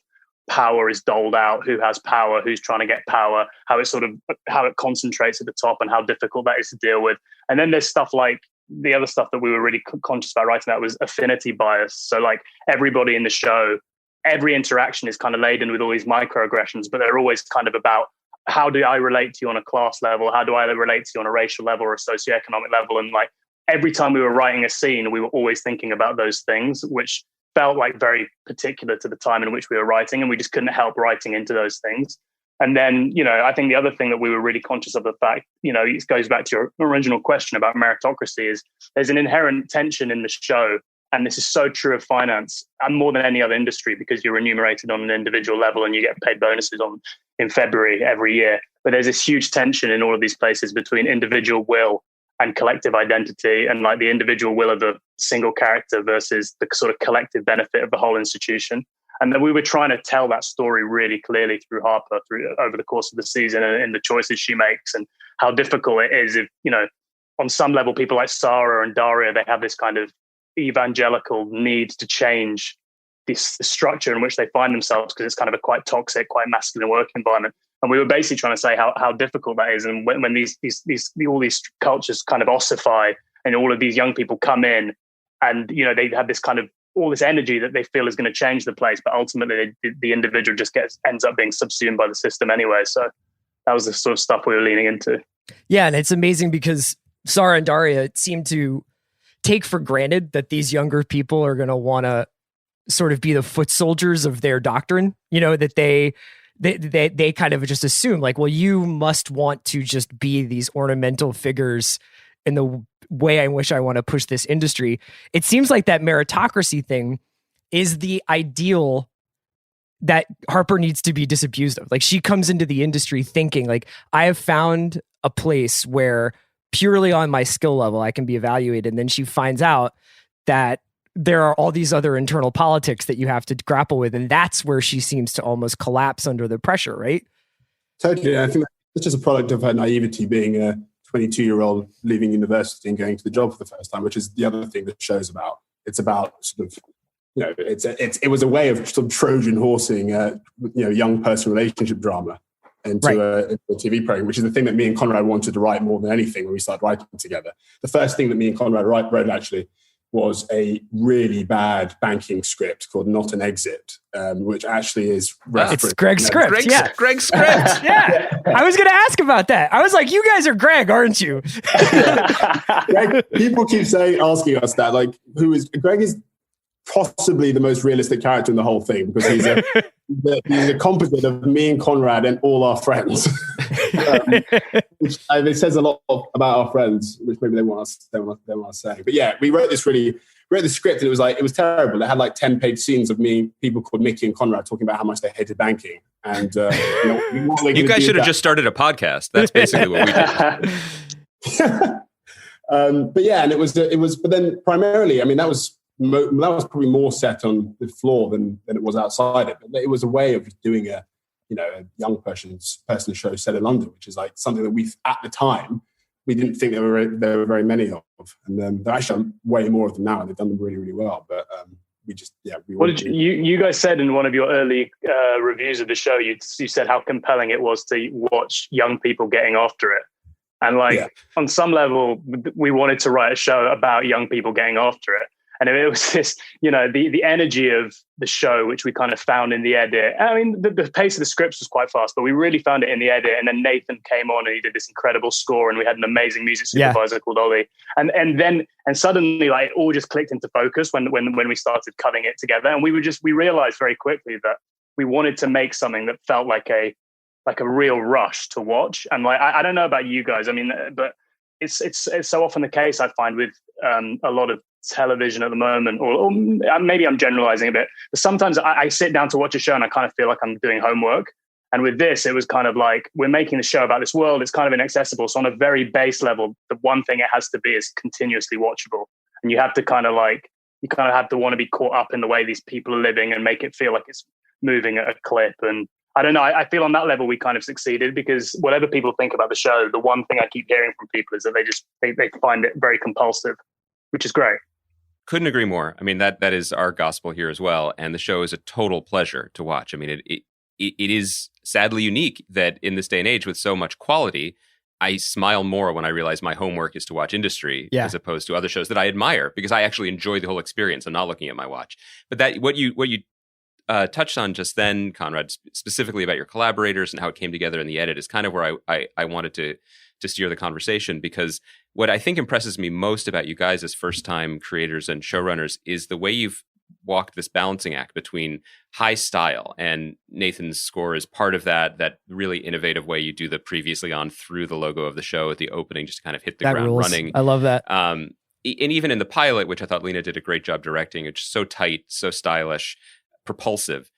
power is doled out, who has power, who's trying to get power, how it concentrates at the top, and how difficult that is to deal with. And then there's stuff like, the other stuff that we were really conscious about writing, that was affinity bias. So, like, everybody in the show, every interaction is kind of laden with all these microaggressions, but they're always kind of about, how do I relate to you on a class level? How do I relate to you on a racial level or a socioeconomic level? And, like, every time we were writing a scene, we were always thinking about those things, which felt like very particular to the time in which we were writing, and we just couldn't help writing into those things. And then, you know, I think the other thing that we were really conscious of, the fact, you know, it goes back to your original question about meritocracy, is there's an inherent tension in the show. And this is so true of finance, and more than any other industry, because you're remunerated on an individual level and you get paid bonuses in February every year. But there's this huge tension in all of these places between individual will and collective identity, and, like, the individual will of the single character versus the sort of collective benefit of the whole institution. And then we were trying to tell that story really clearly through Harper over the course of the season and in the choices she makes and how difficult it is if, on some level, people like Sarah and Daria, they have this kind of evangelical need to change this structure in which they find themselves because it's kind of a quite toxic, quite masculine work environment. And we were basically trying to say how difficult that is. And when all these cultures kind of ossify and all of these young people come in and, they have this kind of all this energy that they feel is going to change the place, but ultimately the individual just ends up being subsumed by the system anyway. So that was the sort of stuff we were leaning into. Yeah. And it's amazing because Sarah and Daria seem to take for granted that these younger people are going to want to sort of be the foot soldiers of their doctrine, that they kind of just assume like, well, you must want to just be these ornamental figures in the way in which I want to push this industry. It seems like that meritocracy thing is the ideal that Harper needs to be disabused of. Like she comes into the industry thinking like, I have found a place where purely on my skill level, I can be evaluated. And then she finds out that there are all these other internal politics that you have to grapple with. And that's where she seems to almost collapse under the pressure, right? Totally. I think that's just a product of her naivety being a 22-year-old leaving university and going to the job for the first time, which is the other thing the show's about. It's about sort of, it was a way of sort of Trojan horsing, young person relationship drama into a TV program, which is the thing that me and Konrad wanted to write more than anything when we started writing together. The first thing that me and Konrad wrote actually was a really bad banking script called Not an Exit, which actually is... It's Greg's script, Greg's script. Yeah. I was going to ask about that. I was like, you guys are Greg, aren't you? Greg, people keep asking us that, like, Greg is possibly the most realistic character in the whole thing because he's a composite of me and Konrad and all our friends. Which it says a lot about our friends, which maybe they want us saying. But yeah, we wrote the script and it was terrible. It had like 10-page scenes of people called Mickey and Konrad talking about how much they hated banking. And you guys should have just started a podcast. That's basically what we did. But yeah, and it was. But then primarily, I mean, that was probably more set on the floor than it was outside it. But it was a way of doing a young person show set in London, which is like something that at the time, we didn't think there were very many of. And there actually are way more of them now. They've done them really, really well. But what did you guys said in one of your early reviews of the show, you said how compelling it was to watch young people getting after it. And on some level, we wanted to write a show about young people getting after it. And it was this, the energy of the show, which we kind of found in the edit. I mean, the pace of the scripts was quite fast, but we really found it in the edit. And then Nathan came on and he did this incredible score, and we had an amazing music supervisor called Ollie. And suddenly, like, it all just clicked into focus when we started cutting it together. And we realized very quickly that we wanted to make something that felt like a real rush to watch. And I don't know about you guys, I mean, but it's so often the case I find with a lot of television at the moment, or maybe I'm generalizing a bit, but sometimes I sit down to watch a show and I kind of feel like I'm doing homework. And with this, it was kind of like, we're making the show about this world, it's kind of inaccessible. So on a very base level, the one thing it has to be is continuously watchable. And you have to kind of have to want to be caught up in the way these people are living and make it feel like it's moving at a clip. And I don't know, I feel on that level we kind of succeeded, because whatever people think about the show, the one thing I keep hearing from people is that they find it very compulsive, which is great. Couldn't agree more. I mean, that is our gospel here as well. And the show is a total pleasure to watch. I mean, it is sadly unique that in this day and age with so much quality, I smile more when I realize my homework is to watch industry as opposed to other shows that I admire, because I actually enjoy the whole experience. I'm not looking at my watch. But that what you touched on just then, Konrad, specifically about your collaborators and how it came together in the edit, is kind of where I wanted to steer the conversation, because what I think impresses me most about you guys as first-time creators and showrunners is the way you've walked this balancing act between high style, and Nathan's score is part of that really innovative way you do the previously on through the logo of the show at the opening, just to kind of hit the ground running. I love that. And even in the pilot, which I thought Lena did a great job directing, it's so tight, so stylish, propulsive.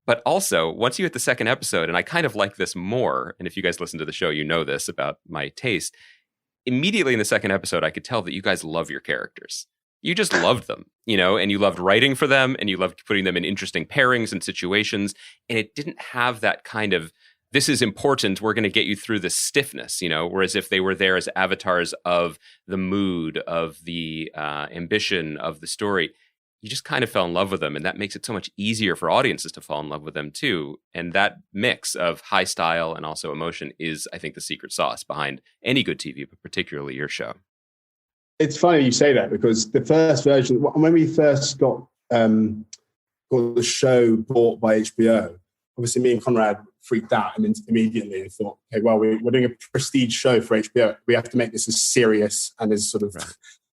But also, once you hit the second episode, and I kind of like this more, and if you guys listen to the show, you know this about my taste, immediately in the second episode, I could tell that you guys love your characters. you just loved them, and you loved writing for them, and you loved putting them in interesting pairings and situations. And it didn't have that kind of, this is important, we're going to get you through the stiffness, whereas if they were there as avatars of the mood, of the ambition of the story, you just kind of fell in love with them. And that makes it so much easier for audiences to fall in love with them too. And that mix of high style and also emotion is, I think, the secret sauce behind any good TV, but particularly your show. It's funny you say that, because the first version, when we first got the show bought by HBO, obviously me and Konrad freaked out and immediately and thought, okay, well, we're doing a prestige show for HBO. We have to make this as serious and as sort of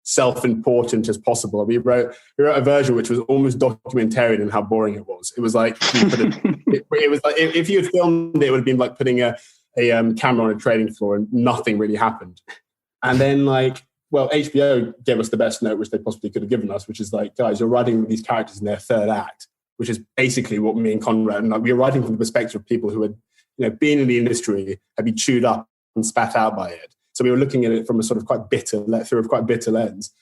self-important as possible. We wrote a version which was almost documentarian in how boring it was. It was like, it was like if you had filmed it, it would have been like putting a camera on a trading floor and nothing really happened. And then HBO gave us the best note which they possibly could have given us, which is like, guys, you're writing these characters in their third act, which is basically what me and Konrad, and we were writing from the perspective of people who had, been in the industry, had been chewed up and spat out by it. So we were looking at it from a sort of quite bitter lens.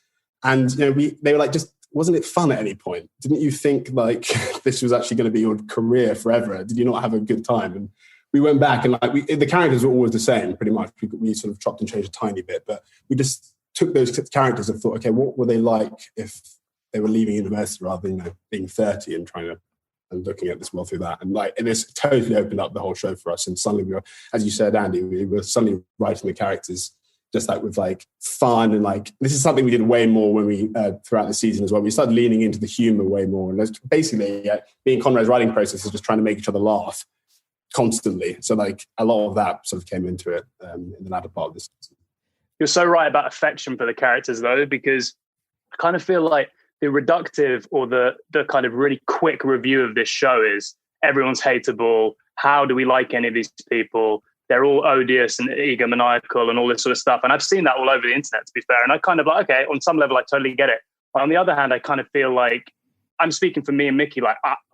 And, they were like, just, wasn't it fun at any point? Didn't you think like this was actually going to be your career forever? Did you not have a good time? And we went back and the characters were always the same, pretty much. We sort of chopped and changed a tiny bit, but we just took those characters and thought, okay, what were they like if they were leaving university rather than being 30 and trying to and looking at this world through that. And this totally opened up the whole show for us. And suddenly we were, as you said, Andy, we were suddenly writing the characters just with fun. And this is something we did way more when we throughout the season as well. We started leaning into the humor way more. And that's basically being Konrad's writing process is just trying to make each other laugh constantly. So a lot of that sort of came into it in the latter part of this season. You're so right about affection for the characters though, because I kind of feel like the reductive or the kind of really quick review of this show is everyone's hateable. How do we like any of these people? They're all odious and egomaniacal and all this sort of stuff. And I've seen that all over the internet, to be fair. And I kind of okay, on some level, I totally get it. But on the other hand, I kind of feel like I'm speaking for me and Mickey,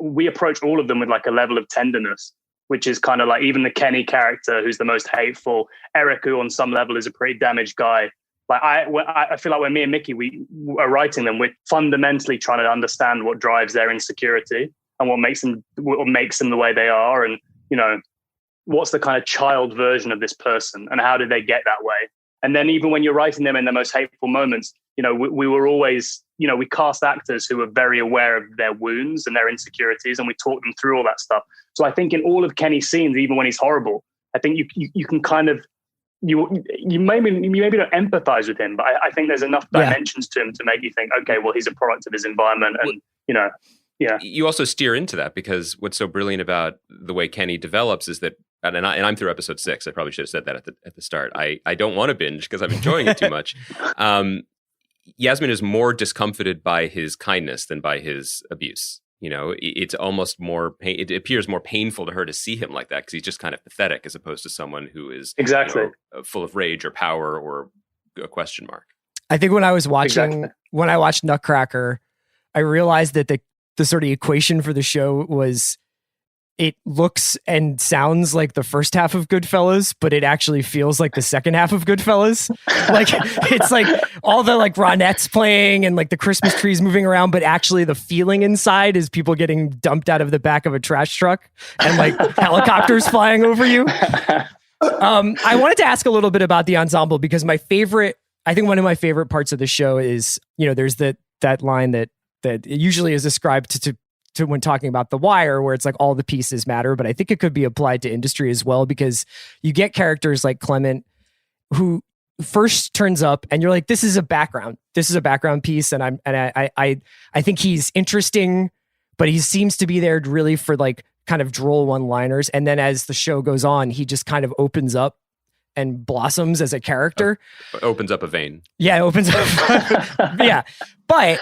we approach all of them with a level of tenderness, which is kind of even the Kenny character, who's the most hateful, Eric, who on some level is a pretty damaged guy. I feel like when me and Mickey, we are writing them, we're fundamentally trying to understand what drives their insecurity and what makes them the way they are. And, what's the kind of child version of this person and how did they get that way? And then even when you're writing them in their most hateful moments, we were always, we cast actors who were very aware of their wounds and their insecurities, and we talked them through all that stuff. So I think in all of Kenny's scenes, even when he's horrible, I think you can kind of, you maybe don't empathize with him, but I think there's enough dimensions to him to make you think, okay, well, he's a product of his environment, and yeah. You also steer into that because what's so brilliant about the way Kenny develops is that, and I'm through episode 6. I probably should have said that at the start. I don't want to binge because I'm enjoying it too much. Yasmin is more discomfited by his kindness than by his abuse. It's almost more it appears more painful to her to see him like that because he's just kind of pathetic as opposed to someone who is exactly full of rage or power or a question mark. I think when I was watching, when I watched Nutcracker, I realized that the sort of equation for the show was it looks and sounds like the first half of Goodfellas, but it actually feels like the second half of Goodfellas. It's all the Ronettes playing and the Christmas trees moving around, but actually the feeling inside is people getting dumped out of the back of a trash truck and helicopters flying over you. I wanted to ask a little bit about the ensemble because I think one of my favorite parts of the show is, there's that line that usually is ascribed to when talking about The Wire, where it's all the pieces matter, but I think it could be applied to industry as well, because you get characters like Clement who first turns up and you're like, this is a background piece. And I think he's interesting, but he seems to be there really for kind of droll one-liners. And then as the show goes on, he just kind of opens up and blossoms as a character. Opens up a vein. Yeah, it opens up. Yeah. But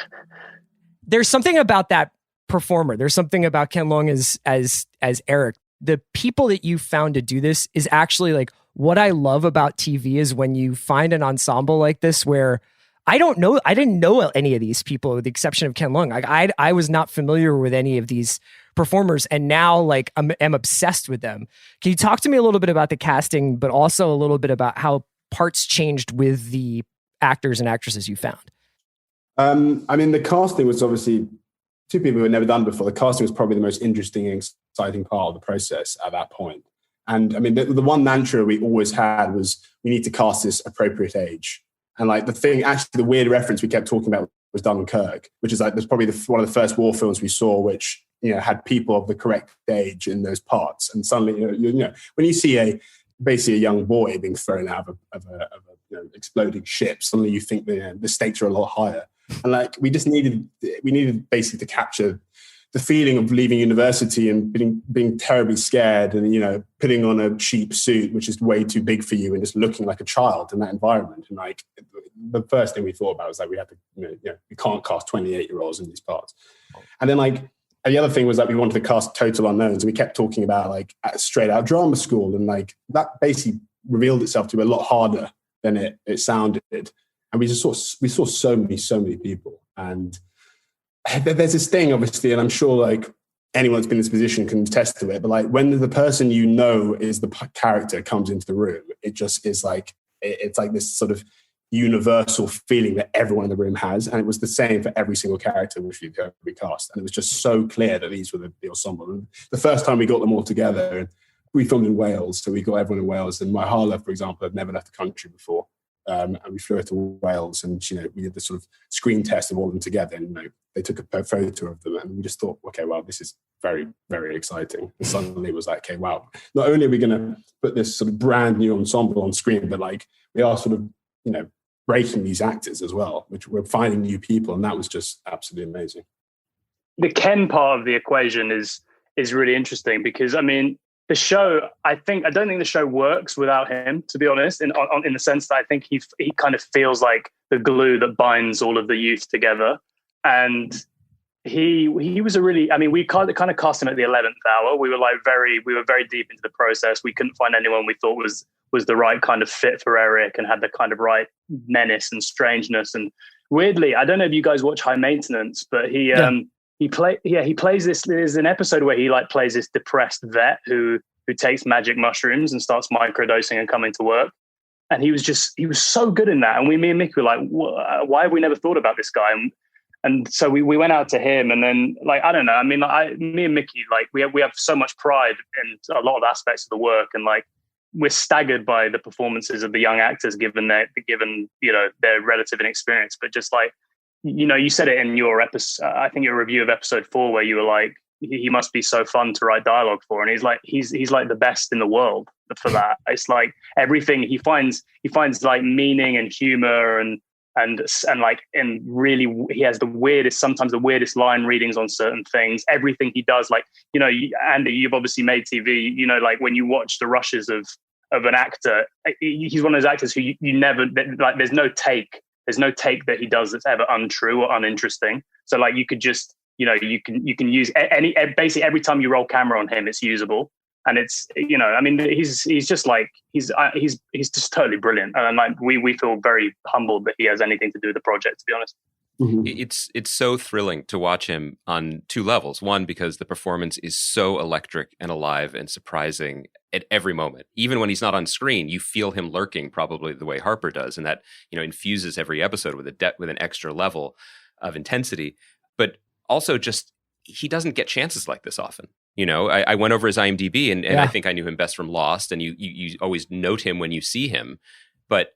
there's something about that performer. There's something about Ken Leung as Eric. The people that you found to do this is actually what I love about TV is when you find an ensemble like this where I didn't know any of these people with the exception of Ken Leung. I was not familiar with any of these performers, and now I'm obsessed with them. Can you talk to me a little bit about the casting, but also a little bit about how parts changed with the actors and actresses you found? I mean, the casting was obviously two people who had never done before. The casting was probably the most interesting and exciting part of the process at that point. And I mean, the one mantra we always had was we need to cast this appropriate age. And like the weird reference we kept talking about was Dunkirk, which is like there's probably one of the first war films we saw, which had people of the correct age in those parts. And suddenly, when you see basically a young boy being thrown out of a exploding ship, suddenly you think the stakes are a lot higher. And like we needed basically to capture the feeling of leaving university and being terribly scared and putting on a cheap suit which is way too big for you and just looking like a child in that environment. And like the first thing we thought about was like we had to we can't cast 28-year-olds in these parts. And then like the other thing was that we wanted to cast total unknowns, and we kept talking about like straight out drama school, and like that basically revealed itself to be a lot harder than it sounded. And we saw so many people. And there's this thing, obviously, and I'm sure like anyone that's been in this position can attest to it, but like when the person is the character comes into the room, it just is like, it's like this sort of universal feeling that everyone in the room has. And it was the same for every single character which we cast. And it was just so clear that these were the ensemble. And the first time we got them all together, and we filmed in Wales, so we got everyone in Wales. And Mahala, for example, had never left the country before. And we flew her to Wales, and we did the sort of screen test of all of them together. And they took a photo of them, and we just thought, okay, well, this is very, very exciting. And suddenly it was like, okay, wow! Not only are we going to put this sort of brand new ensemble on screen, but like we are sort of breaking these actors as well, which we're finding new people, and that was just absolutely amazing. The Ken part of the equation is really interesting because I mean, the show, I don't think the show works without him, to be honest, in the sense that I think he kind of feels like the glue that binds all of the youth together. And he was we kind of cast him at the 11th hour. We were very deep into the process. We couldn't find anyone we thought was the right kind of fit for Eric and had the kind of right menace and strangeness. And weirdly, I don't know if you guys watch High Maintenance, but he plays this. There's an episode where he like plays this depressed vet who takes magic mushrooms and starts microdosing and coming to work. And he was so good in that. And me and Mickey were like, why have we never thought about this guy? And so we went out to him, and then like, I don't know. I mean, me and Mickey, like we have so much pride in a lot of aspects of the work, and like we're staggered by the performances of the young actors given their relative inexperience. But just like, you said it in your episode, I think your review of episode 4, where you were like, he must be so fun to write dialogue for. And he's like the best in the world for that. It's like everything he finds like meaning and humor and really he has sometimes the weirdest line readings on certain things. Everything he does, like, Andy, you've obviously made TV, like when you watch the rushes of an actor, he's one of those actors who you never, like, there's no take that he does that's ever untrue or uninteresting. So like you could just, you can use basically every time you roll camera on him, it's usable. And it's, I mean, he's just like, he's just totally brilliant. And like, we feel very humbled that he has anything to do with the project, to be honest. Mm-hmm. It's so thrilling to watch him on two levels. One, because the performance is so electric and alive and surprising at every moment. Even when he's not on screen, you feel him lurking, probably the way Harper does, and that infuses every episode with an extra level of intensity. But also, just he doesn't get chances like this often. I went over his IMDb, and I think I knew him best from Lost, and you always note him when you see him, but.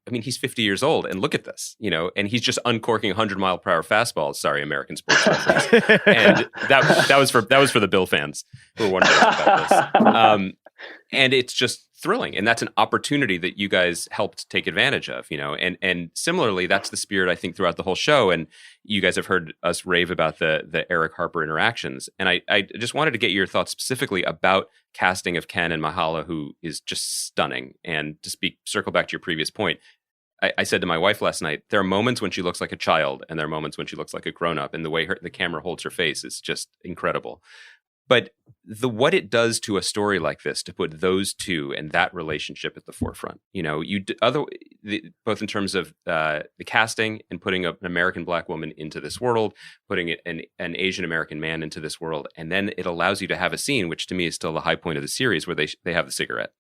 I mean, he's 50 years old, and look at this, and he's just uncorking 100-mile-per-hour fastballs. Sorry, American sports reference. And that was for the Bill fans who were wondering about this. And it's just thrilling, and that's an opportunity that you guys helped take advantage of, And similarly, that's the spirit I think throughout the whole show. And you guys have heard us rave about the Eric Harper interactions, and I just wanted to get your thoughts specifically about casting of Ken and Mahala, who is just stunning. And to circle back to your previous point, I said to my wife last night, there are moments when she looks like a child, and there are moments when she looks like a grown-up, and the way the camera holds her face is just incredible. But what it does to a story like this to put those two and that relationship at the forefront, both in terms of the casting and putting an American Black woman into this world, putting an Asian American man into this world, and then it allows you to have a scene, which to me is still the high point of the series, where they have the cigarette,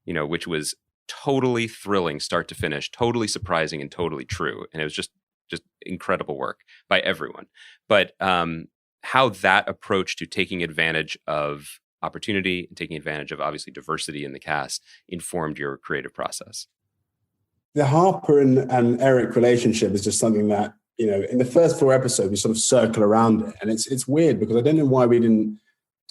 which was totally thrilling, start to finish, totally surprising and totally true. And it was just just incredible work by everyone. But how that approach to taking advantage of opportunity and taking advantage of obviously diversity in the cast informed your creative process. The Harper and Eric relationship is just something that, in the first 4 episodes, we sort of circle around it. And it's weird because I don't know why we didn't.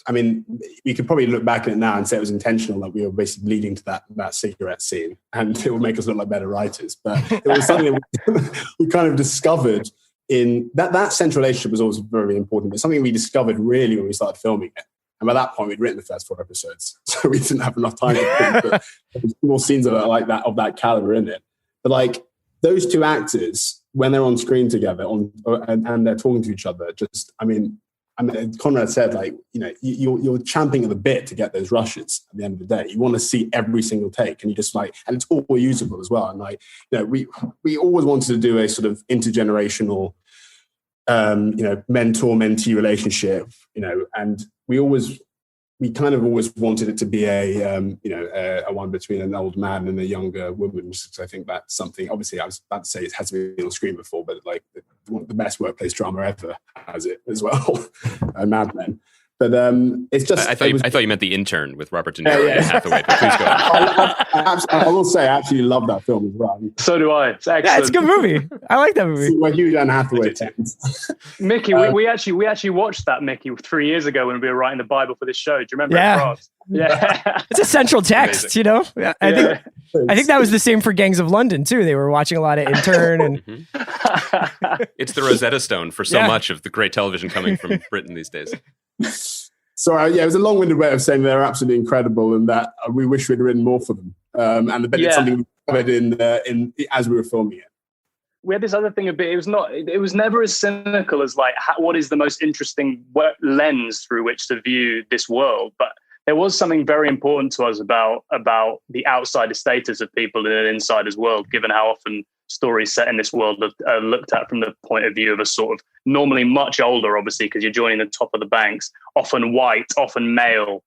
I mean, we could probably look back at it now and say it was intentional, that we were basically leading to that cigarette scene, and it would make us look like better writers. But it was something that we kind of discovered in that central relationship was always very important, but something we discovered really when we started filming it. And by that point, we'd written the first 4 episodes, so we didn't have enough time to put more scenes of that caliber in it. But like those 2 actors, when they're on screen together and they're talking to each other, Konrad said, like, you're champing at the bit to get those rushes at the end of the day. You want to see every single take, and you just and it's all usable as well. And we always wanted to do a sort of intergenerational, mentor-mentee relationship, and we kind of always wanted it to be a one between an old man and a younger woman. Because I think that's something. Obviously, I was about to say it has to be on screen before, but like one of the best workplace drama ever has it as well, Mad Men. But it's just. I thought you meant The Intern with Robert De Niro and Hathaway. But please go on. I will say I absolutely love that film as well. So do I. It's excellent. Yeah, it's a good movie. I like that movie. See where Hugh and Hathaway tends. Mickey, we actually watched that, Mickey, 3 years ago when we were writing the Bible for this show. Do you remember? Yeah. Yeah. It's a central text, Yeah, I think that was the same for Gangs of London too. They were watching a lot of Intern and it's the Rosetta Stone for so much of the great television coming from Britain these days. Sorry, it was a long-winded way of saying they're absolutely incredible, and that we wish we'd written more for them. And it's something we covered in as we were filming it. We had this other thing a bit. It was never as cynical as like what is the most interesting lens through which to view this world, but there was something very important to us about the outsider status of people in an insider's world, given how often stories set in this world are looked at from the point of view of a sort of normally much older, obviously, because you're joining the top of the banks, often white, often male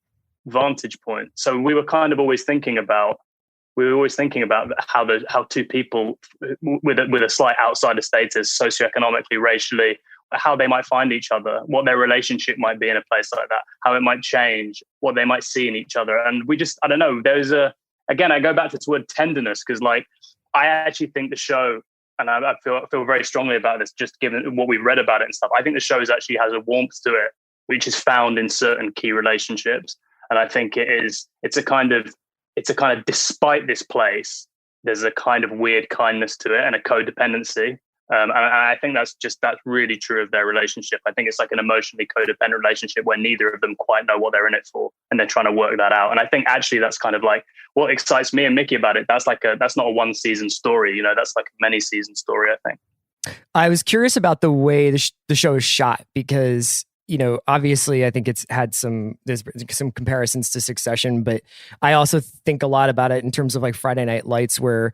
vantage point. So we were kind of always thinking about how 2 people with a slight outsider status, socioeconomically, racially, how they might find each other, what their relationship might be in a place like that, how it might change, what they might see in each other. And we just, I don't know, again, I go back to this word tenderness, because like, I actually think the show, and I feel very strongly about this, just given what we've read about it and stuff, I think the show actually has a warmth to it, which is found in certain key relationships. And I think it's a kind of, despite this place, there's a kind of weird kindness to it and a codependency. And I think that's really true of their relationship. I think it's like an emotionally codependent relationship where neither of them quite know what they're in it for, and they're trying to work that out. And I think actually that's kind of like what excites me and Mickey about it. That's not a 1-season story, that's like a many season story, I think. I was curious about the way the show is shot, because obviously I think there's some comparisons to Succession, but I also think a lot about it in terms of like Friday Night Lights, where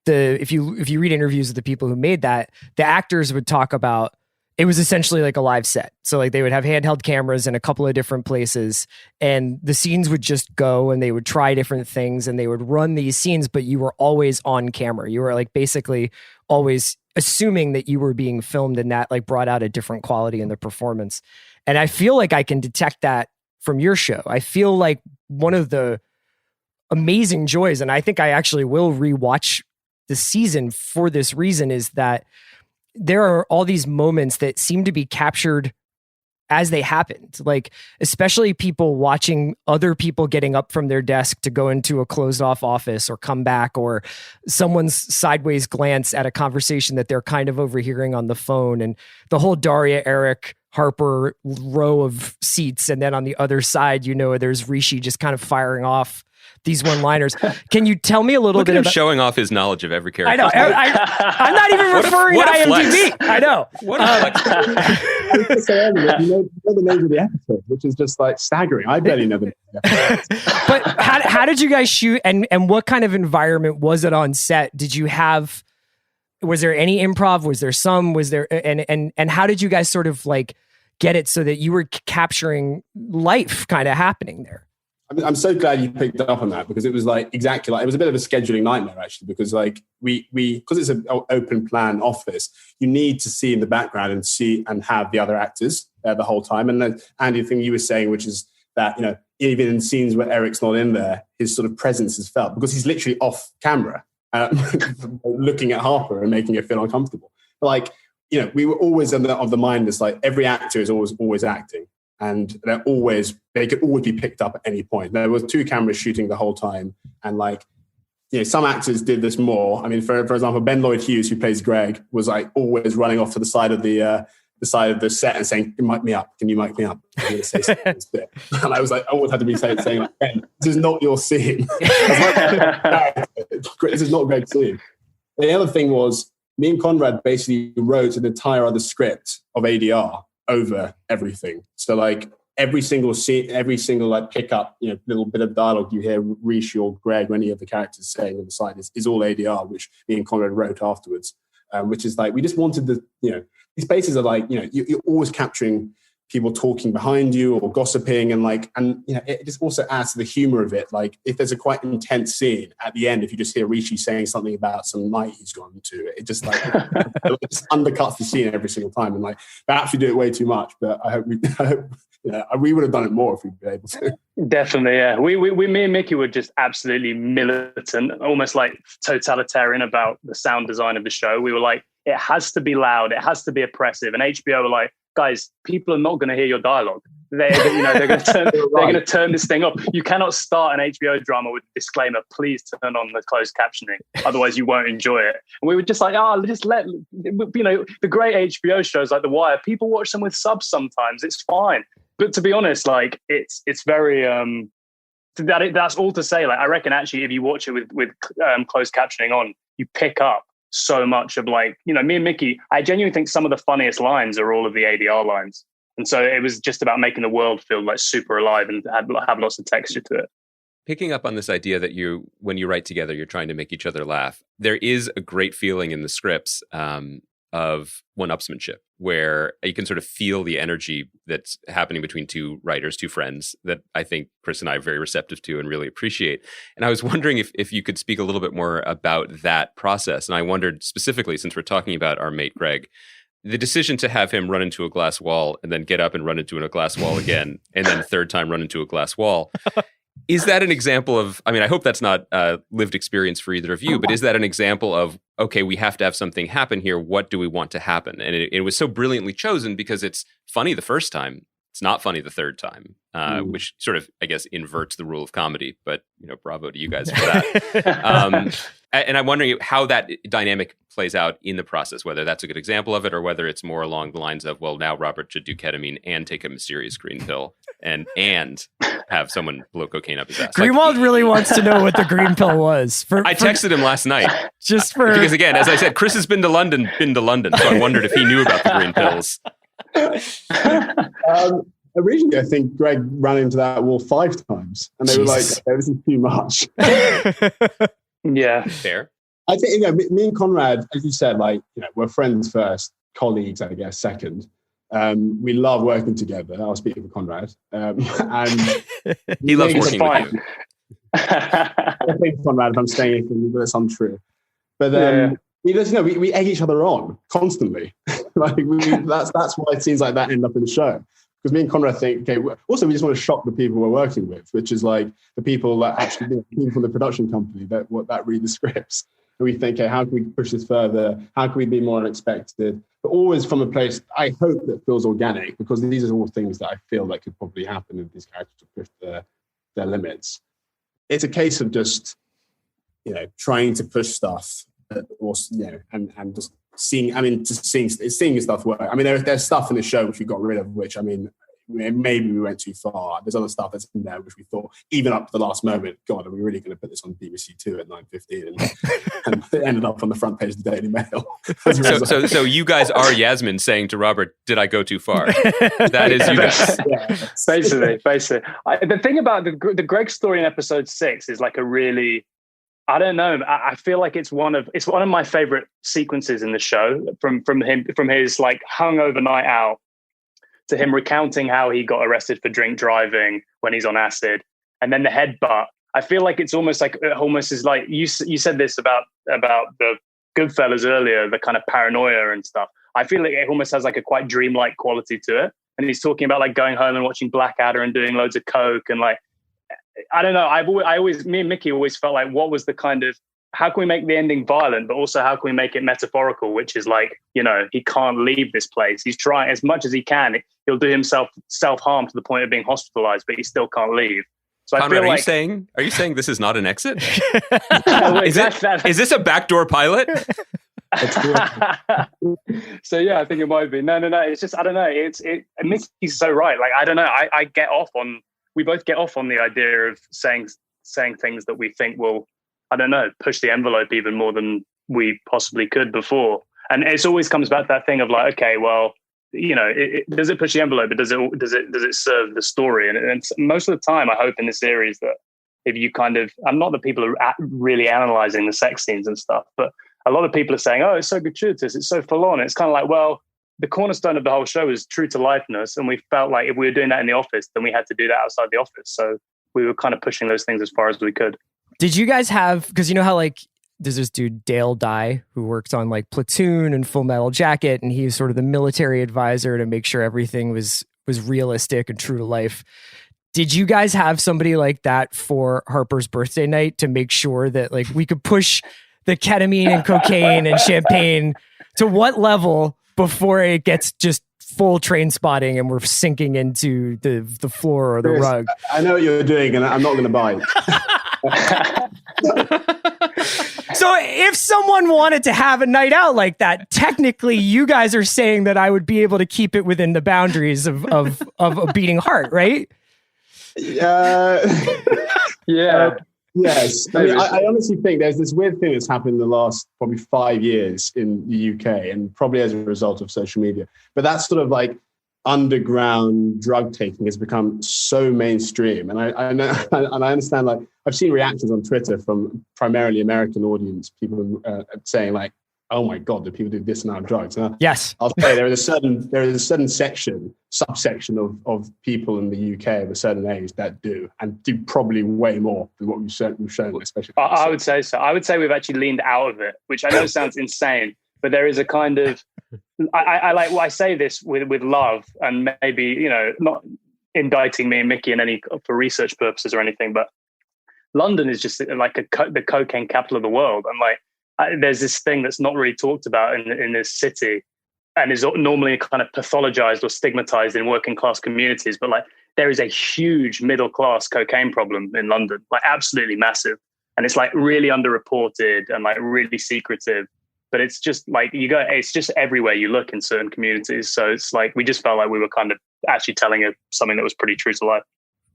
if you read interviews with the people who made that, the actors would talk about it was essentially like a live set. So like they would have handheld cameras in a couple of different places, and the scenes would just go, and they would try different things, and they would run these scenes, but you were always on camera. You were like basically always assuming that you were being filmed, and that like brought out a different quality in the performance. And I feel like I can detect that from your show. I feel like one of the amazing joys, and I think I actually will rewatch the season for this reason, is that there are all these moments that seem to be captured as they happened. Like, especially people watching other people getting up from their desk to go into a closed off office or come back, or someone's sideways glance at a conversation that they're kind of overhearing on the phone, and the whole Daria, Eric, Harper row of seats. And then on the other side, there's Rishi just kind of firing off these one-liners. Can you tell me a little bit about showing off his knowledge of every character? I know. I'm not even referring to IMDb. I know. What a flex. You know the names of the episodes, which is just like staggering. I barely know the names of the episodes. But how did you guys shoot, and what kind of environment was it on set? Was there any improv? Was there some? Was there and how did you guys sort of like get it so that you were capturing life kind of happening there? I'm so glad you picked up on that, because it was like exactly like, it was a bit of a scheduling nightmare actually, because like because it's an open plan office, you need to see in the background and have the other actors there the whole time. And then Andy, the thing you were saying, which is that, you know, even in scenes where Eric's not in there, his sort of presence is felt because he's literally off camera, looking at Harper and making her feel uncomfortable. But like, you know, we were always of the mind that's like every actor is always acting. And they could always be picked up at any point. There was 2 cameras shooting the whole time. And like, you know, some actors did this more. I mean, for example, Ben Lloyd Hughes, who plays Greg, was like always running off to the side of the set and saying, "Mic me up. Can you mic me up? I'm going to say something this bit." And I was like, I always had to be saying like, "Ben, this is not your scene." This is not Greg's scene. The other thing was, me and Konrad basically wrote an entire other script of ADR over everything. So like every single scene, every single like pickup, you know, little bit of dialogue you hear Rishi or Greg or any of the characters saying on the side is all ADR, which me and Konrad wrote afterwards. Which is like, we just wanted these spaces are like, you know, you're always capturing people talking behind you or gossiping, and you know, it just also adds to the humor of it. Like if there's a quite intense scene at the end, if you just hear Rishi saying something about some night he's gone to, it just like it just undercuts the scene every single time. And like, perhaps we do it way too much, but I hope we would have done it more if we'd been able to. Definitely, yeah. Me and Mickey were just absolutely militant, almost like totalitarian about the sound design of the show. We were like, it has to be loud, it has to be oppressive. And HBO were like, guys, people are not going to hear your dialogue. They're going to turn this thing off. You cannot start an HBO drama with a disclaimer, please turn on the closed captioning, otherwise you won't enjoy it. And we were just like, just let, you know, the great HBO shows like The Wire, people watch them with subs sometimes, it's fine. But to be honest, like it's very that's all to say. Like I reckon actually, if you watch it with closed captioning on, you pick up so much of, like, you know, me and Mickey, I genuinely think some of the funniest lines are all of the ADR lines. And so it was just about making the world feel like super alive and have lots of texture to it. Picking up on this idea that when you write together, you're trying to make each other laugh. There is a great feeling in the scripts of one-upsmanship, where you can sort of feel the energy that's happening between 2 writers, 2 friends, that I think Chris and I are very receptive to and really appreciate. And I was wondering if you could speak a little bit more about that process. And I wondered specifically, since we're talking about our mate Greg, the decision to have him run into a glass wall and then get up and run into a glass wall again, and then 3rd time run into a glass wall. Is that an example of, I mean, I hope that's not lived experience for either of you, but is that an example of, okay, we have to have something happen here. What do we want to happen? And it was so brilliantly chosen because it's funny the first time. It's not funny the 3rd time, which sort of, I guess, inverts the rule of comedy. But, you know, bravo to you guys for that. And I'm wondering how that dynamic plays out in the process, whether that's a good example of it or whether it's more along the lines of, well, now Robert should do ketamine and take a mysterious green pill and have someone blow cocaine up his ass. Greenwald really wants to know what the green pill was. I texted him last night. Because again, as I said, Chris has been to London, so I wondered if he knew about the green pills. Originally, I think Greg ran into that wall 5 times, and they were like, okay, "This is too much." Yeah, fair. I think, you know, me and Konrad, as you said, like, you know, we're friends first, colleagues, I guess, second. We love working together. I'll speak for Konrad, and he loves working with you. I think Konrad, if I'm saying anything that's untrue, but we just, you know, we egg each other on constantly. Like that's why scenes like that end up in the show. Because me and Konrad think, okay, also we just want to shock the people we're working with, which is like the people that actually, you know, people from the production company that read the scripts. And we think, okay, how can we push this further? How can we be more unexpected? But always from a place, I hope, that feels organic, because these are all things that I feel that could probably happen if these characters push their limits. It's a case of just, you know, trying to push stuff, or, you know, and just seeing stuff work. I mean, there's stuff in the show which we got rid of, which, I mean, maybe we went too far. There's other stuff that's in there which we thought, even up to the last moment, God, are we really going to put this on BBC Two at 9:15? And it ended up on the front page of the Daily Mail. So you guys are Yasmin saying to Robert, "Did I go too far?" That is you guys. Yeah, basically. The thing about the Greg story in episode 6 is like a really, I don't know. I feel like it's one of my favorite sequences in the show. From his like hungover night out to him recounting how he got arrested for drink driving when he's on acid, and then the headbutt. I feel like it's almost is like you said this about the Goodfellas earlier, the kind of paranoia and stuff. I feel like it almost has like a quite dreamlike quality to it. And he's talking about like going home and watching Blackadder and doing loads of coke and like, I don't know. Me and Mickey always felt like, what was the kind of, how can we make the ending violent, but also how can we make it metaphorical, which is like, you know, he can't leave this place. He's trying as much as he can. He'll do himself self-harm to the point of being hospitalized, but he still can't leave. So Conrad, I feel are you saying this is not an exit? is is this a backdoor pilot? So yeah, I think it might be. No. It's just, I don't know. Mickey's so right. Like, I don't know. We both get off on the idea of saying things that we think will, I don't know, push the envelope even more than we possibly could before. And it always comes back to that thing of like, okay, well, you know, does it push the envelope, but does it serve the story? And most of the time, I hope in the series that if you kind of, I'm not the people who are really analyzing the sex scenes and stuff, but a lot of people are saying, oh, it's so gratuitous, it's so full on. It's kind of like, well, the cornerstone of the whole show is true to lifeness, and we felt like if we were doing that in the office, then we had to do that outside the office. So we were kind of pushing those things as far as we could. Did you guys have, because you know how like there's this dude Dale Dye who worked on like Platoon and Full Metal Jacket, and he was sort of the military advisor to make sure everything was realistic and true to life. Did you guys have somebody like that for Harper's birthday night to make sure that like we could push the ketamine and cocaine and champagne to what level before it gets just full train spotting and we're sinking into the floor or the rug? I know what you're doing, and I'm not going to bite. So if someone wanted to have a night out like that, technically you guys are saying that I would be able to keep it within the boundaries of a beating heart, right? Yeah. Yes. I mean, I honestly think there's this weird thing that's happened in the last probably 5 years in the UK, and probably as a result of social media. But that's sort of like underground drug taking has become so mainstream. And I know, and I understand, like, I've seen reactions on Twitter from primarily American audience, people saying like, oh my God, do people do this amount of drugs? Now, yes. I'll say there is a certain subsection of people in the UK of a certain age that do, and do probably way more than what we've shown, especially. I would say so. I would say we've actually leaned out of it, which I know sounds insane, but there is a kind of, I say this with love, and maybe, you know, not indicting me and Mickey in any for research purposes or anything, but London is just like the cocaine capital of the world. And like, there's this thing that's not really talked about in this city, and is normally kind of pathologized or stigmatized in working class communities. But like, there is a huge middle class cocaine problem in London, like absolutely massive. And it's like really underreported and like really secretive. But it's just like it's just everywhere you look in certain communities. So it's like, we just felt like we were kind of actually telling something that was pretty true to life.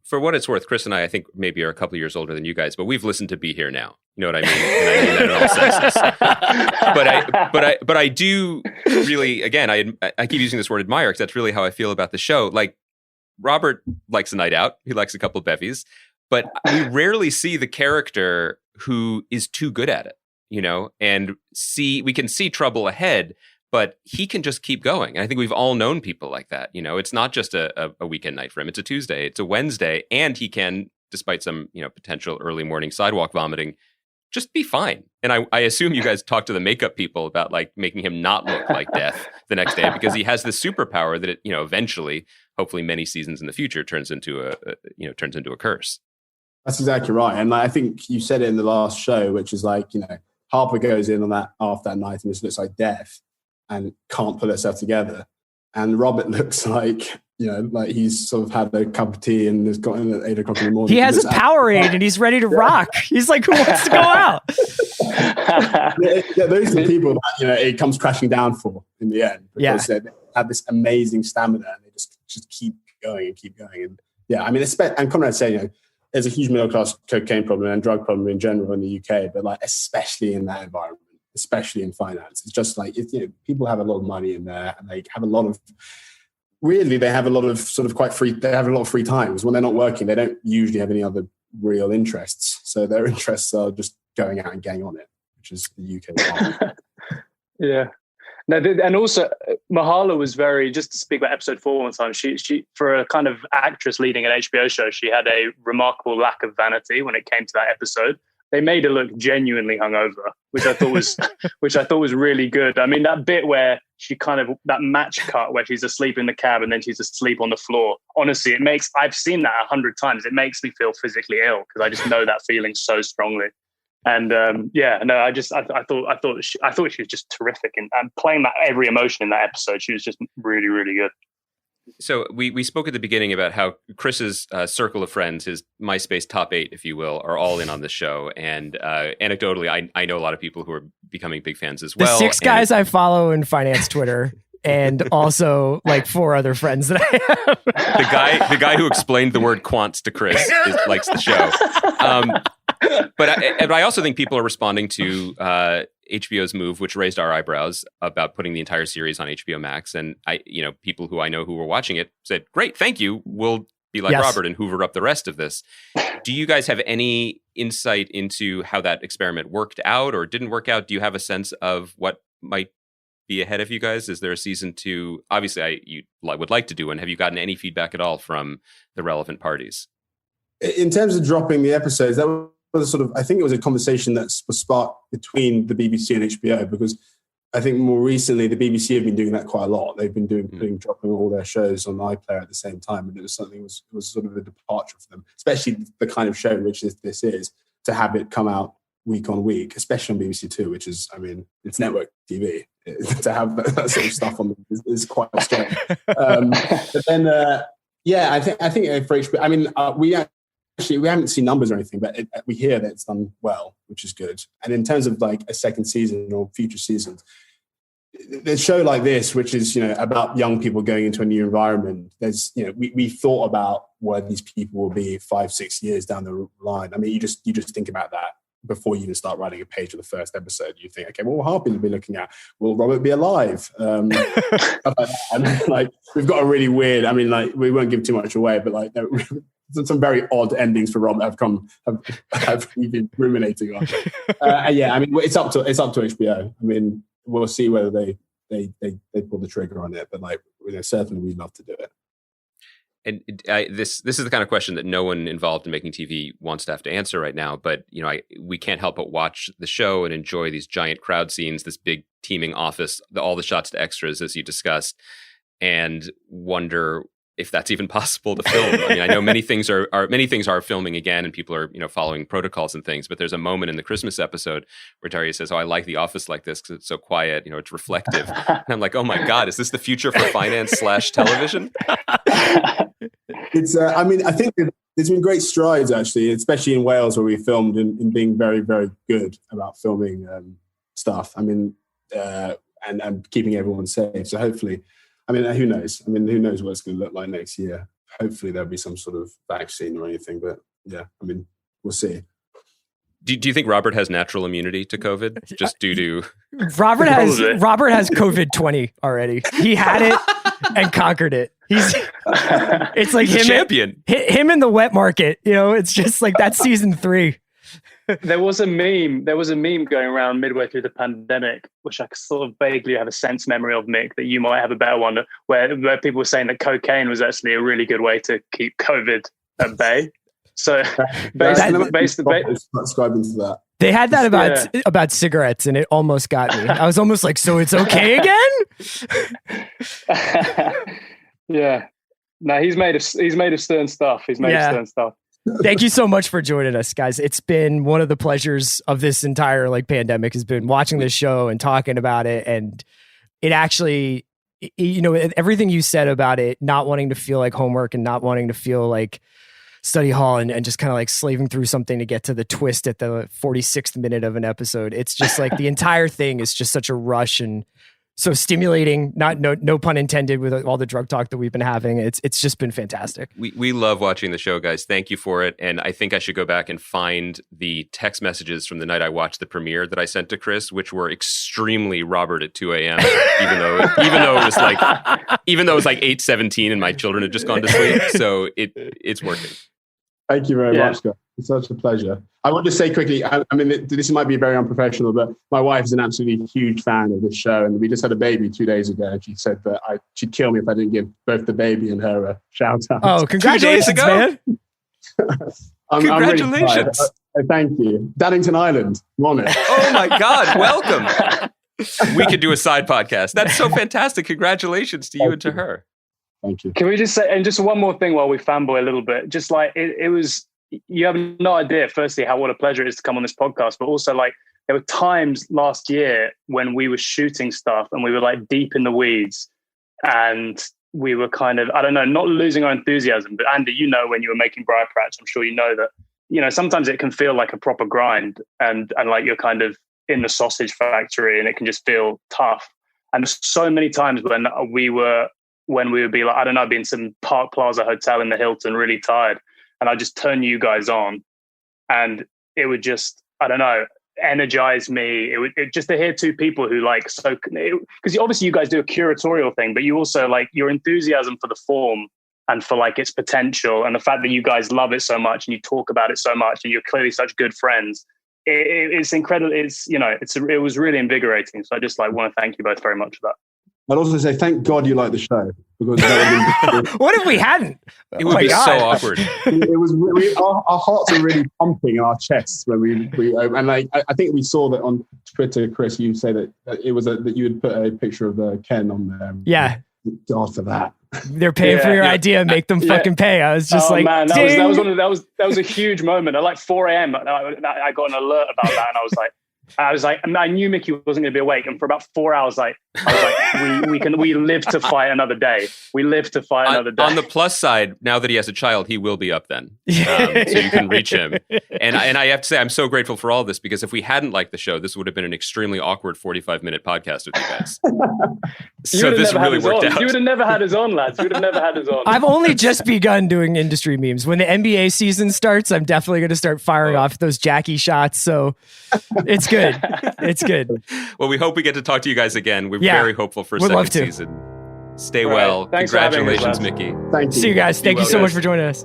For what it's worth, Chris and I think maybe are a couple of years older than you guys, but we've listened to Be Here Now. You know what I mean? And I mean that in all senses. But I do really, again, I keep using this word admire, because that's really how I feel about the show. Like, Robert likes a night out. He likes a couple of bevies, but we rarely see the character who is too good at it, you know, and we can see trouble ahead, but he can just keep going. And I think we've all known people like that. You know, it's not just a weekend night for him. It's a Tuesday, it's a Wednesday, and he can, despite some, you know, potential early morning sidewalk vomiting, just be fine. And I assume you guys talk to the makeup people about like making him not look like death the next day, because he has this superpower that it, you know, eventually, hopefully many seasons in the future, turns into a curse. That's exactly right. And I think you said it in the last show, which is like, you know, Harper goes in on that after that night and just looks like death and can't pull herself together. And Robert looks like, you know, like he's sort of had a cup of tea and has got in at 8 o'clock in the morning. He has his Powerade and he's ready to rock. He's like, who wants to go out? Yeah, those are the people that, you know, it comes crashing down for in the end. Because they have this amazing stamina and they just keep going and keep going. And yeah, I mean, and Konrad said, you know, there's a huge middle class cocaine problem and drug problem in general in the UK, but like especially in that environment, especially in finance, it's just like, you know, people have a lot of money in there, and they have a lot of sort of they have a lot of free time, because when they're not working, they don't usually have any other real interests. So their interests are just going out and getting on it, which is the UK. Yeah. No, and also Mahala was very, just to speak about episode 4 one time, she for a kind of actress leading an HBO show, she had a remarkable lack of vanity when it came to that episode. They made her look genuinely hungover, which I thought was really good. I mean, that bit where she kind of, that match cut where she's asleep in the cab and then she's asleep on the floor. Honestly, I've seen that 100 times. It makes me feel physically ill because I just know that feeling so strongly. And I thought she was just terrific and playing that every emotion in that episode. She was just really, really good. So we spoke at the beginning about how Chris's circle of friends, his MySpace top 8, if you will, are all in on this show. And anecdotally, I know a lot of people who are becoming big fans as well. The 6 guys I follow in finance Twitter. And also like 4 other friends that I have. The guy who explained the word quants to Chris likes the show. But I also think people are responding to HBO's move, which raised our eyebrows about putting the entire series on HBO Max. And people who I know who were watching it said, "Great, thank you. We'll be like Robert and hoover up the rest of this." Do you guys have any insight into how that experiment worked out or didn't work out? Do you have a sense of what might be ahead of you guys? Is there a season 2? Obviously, I would like to do one. Have you gotten any feedback at all from the relevant parties? In terms of dropping the episodes, that was sort of, I think it was a conversation that was sparked between the BBC and HBO, because I think more recently the BBC have been doing that quite a lot. They've been dropping all their shows on iPlayer at the same time, and it was sort of a departure for them, especially the kind of show which this is, to have it come out week on week, especially on BBC Two, which is, I mean, it's network TV. To have that sort of stuff on is quite strange. But then, I think for HBO, I mean, we haven't seen numbers or anything, but we hear that it's done well, which is good. And in terms of like a second season or future seasons, a show like this, which is about young people going into a new environment, there's we thought about where these people will be 5-6 years down the line. I mean, you just think about that before you even start writing a page of the first episode. You think, okay, what will Harpy be looking at? Will Robert be alive? Like, we've got a really weird, I mean, like, we won't give too much away, but like some very odd endings for Robert have we've been ruminating on. I mean, it's up to HBO. I mean, we'll see whether they pull the trigger on it, but like, certainly we'd love to do it. And this is the kind of question that no one involved in making TV wants to have to answer right now. But we can't help but watch the show and enjoy these giant crowd scenes, this big teeming office, all the shots to extras, as you discussed, and wonder if that's even possible to film. I mean, I know many things are filming again, and people are following protocols and things. But there's a moment in the Christmas episode where Daria says, "Oh, I like the office like this because it's so quiet. It's reflective." And I'm like, "Oh my God, is this the future for finance/television?" It's. I mean, I think there's been great strides actually, especially in Wales where we filmed, in being very, very good about filming stuff. I mean, and keeping everyone safe. So hopefully. I mean, who knows? I mean, who knows what it's going to look like next year? Hopefully there'll be some sort of vaccine or anything, but yeah, I mean, we'll see. Do you think Robert has natural immunity to COVID just due to... Robert has COVID-20 already. He had it and conquered it. It's like He's a champion. Him in the wet market. It's just like that's season 3. There was a meme going around midway through the pandemic, which I sort of vaguely have a sense memory of, Mick, that you might have a better one, where people were saying that cocaine was actually a really good way to keep COVID at bay. So subscribing to that. They had that about cigarettes, and it almost got me. I was almost like, so it's okay again? Yeah. No, he's made of stern stuff. He's made of stern stuff. Thank you so much for joining us, guys. It's been one of the pleasures of this entire pandemic has been watching this show and talking about it. And it actually, everything you said about it, not wanting to feel like homework and not wanting to feel like study hall and just kind of like slaving through something to get to the twist at the 46th minute of an episode. It's just like the entire thing is just such a rush and so stimulating, no pun intended, with all the drug talk that we've been having. It's just been fantastic. We love watching the show, guys. Thank you for it. And I think I should go back and find the text messages from the night I watched the premiere that I sent to Chris, which were extremely Robert at 2 a.m. even though it was like 8:17 and my children had just gone to sleep. So it's working. Thank you very much, guys. It's such a pleasure. I want to say quickly, I mean, this might be very unprofessional, but my wife is an absolutely huge fan of this show. And we just had a baby 2 days ago. And she said that she'd kill me if I didn't give both the baby and her a shout out. Oh, congratulations, man. Congratulations. Thank you. Daddington Island. I'm on it. Oh my God. Welcome. We could do a side podcast. That's so fantastic. Congratulations to you and to her. Thank you. Can we just say, and just one more thing while we fanboy a little bit, just like it was, you have no idea, firstly, what a pleasure it is to come on this podcast, but also like there were times last year when we were shooting stuff and we were like deep in the weeds and we were kind of, I don't know, not losing our enthusiasm, but Andy, you know, when you were making Briar Patch, I'm sure you know that, you know, sometimes it can feel like a proper grind and like you're kind of in the sausage factory and it can just feel tough. And so many times when we would be like, I don't know, be in some Park Plaza hotel in the Hilton, really tired. And I'd just turn you guys on and it would just, I don't know, energize me. It just to hear two people who like, so, because obviously you guys do a curatorial thing, but you also like your enthusiasm for the form and for like its potential and the fact that you guys love it so much and you talk about it so much and you're clearly such good friends. It's incredible. It's, you know, it was really invigorating. So I just like want to thank you both very much for that. I'd also say, thank God you like the show. Because that would be, What if we hadn't? It would be so awkward. It was our hearts are really pumping in our chests when we and like I think we saw that on Twitter, Chris. You say that it was that you had put a picture of Ken on there. Yeah. God for that. They're paying for your idea. Make them fucking pay. I was just like, man, ding. that was a huge moment. At like 4 a.m., I got an alert about that, and I was like, I knew Mickey wasn't going to be awake, and for about 4 hours, I was like, we live to fight another day. We live to fight another day. On the plus side, now that he has a child, he will be up then, so you can reach him. And I have to say, I'm so grateful for all this because if we hadn't liked the show, this would have been an extremely awkward 45-minute podcast with you guys. So this really worked out. You would have never had us on, lads. You would have never had us on. I've only just begun doing industry memes. When the NBA season starts, I'm definitely going to start firing off those Jackie shots. So it's good. It's good. Well, we hope we get to talk to you guys again. We're very hopeful for a second season. Stay well. Thanks Congratulations, for having us, Mickey. Thank you. See you guys. Thank you so much for joining us.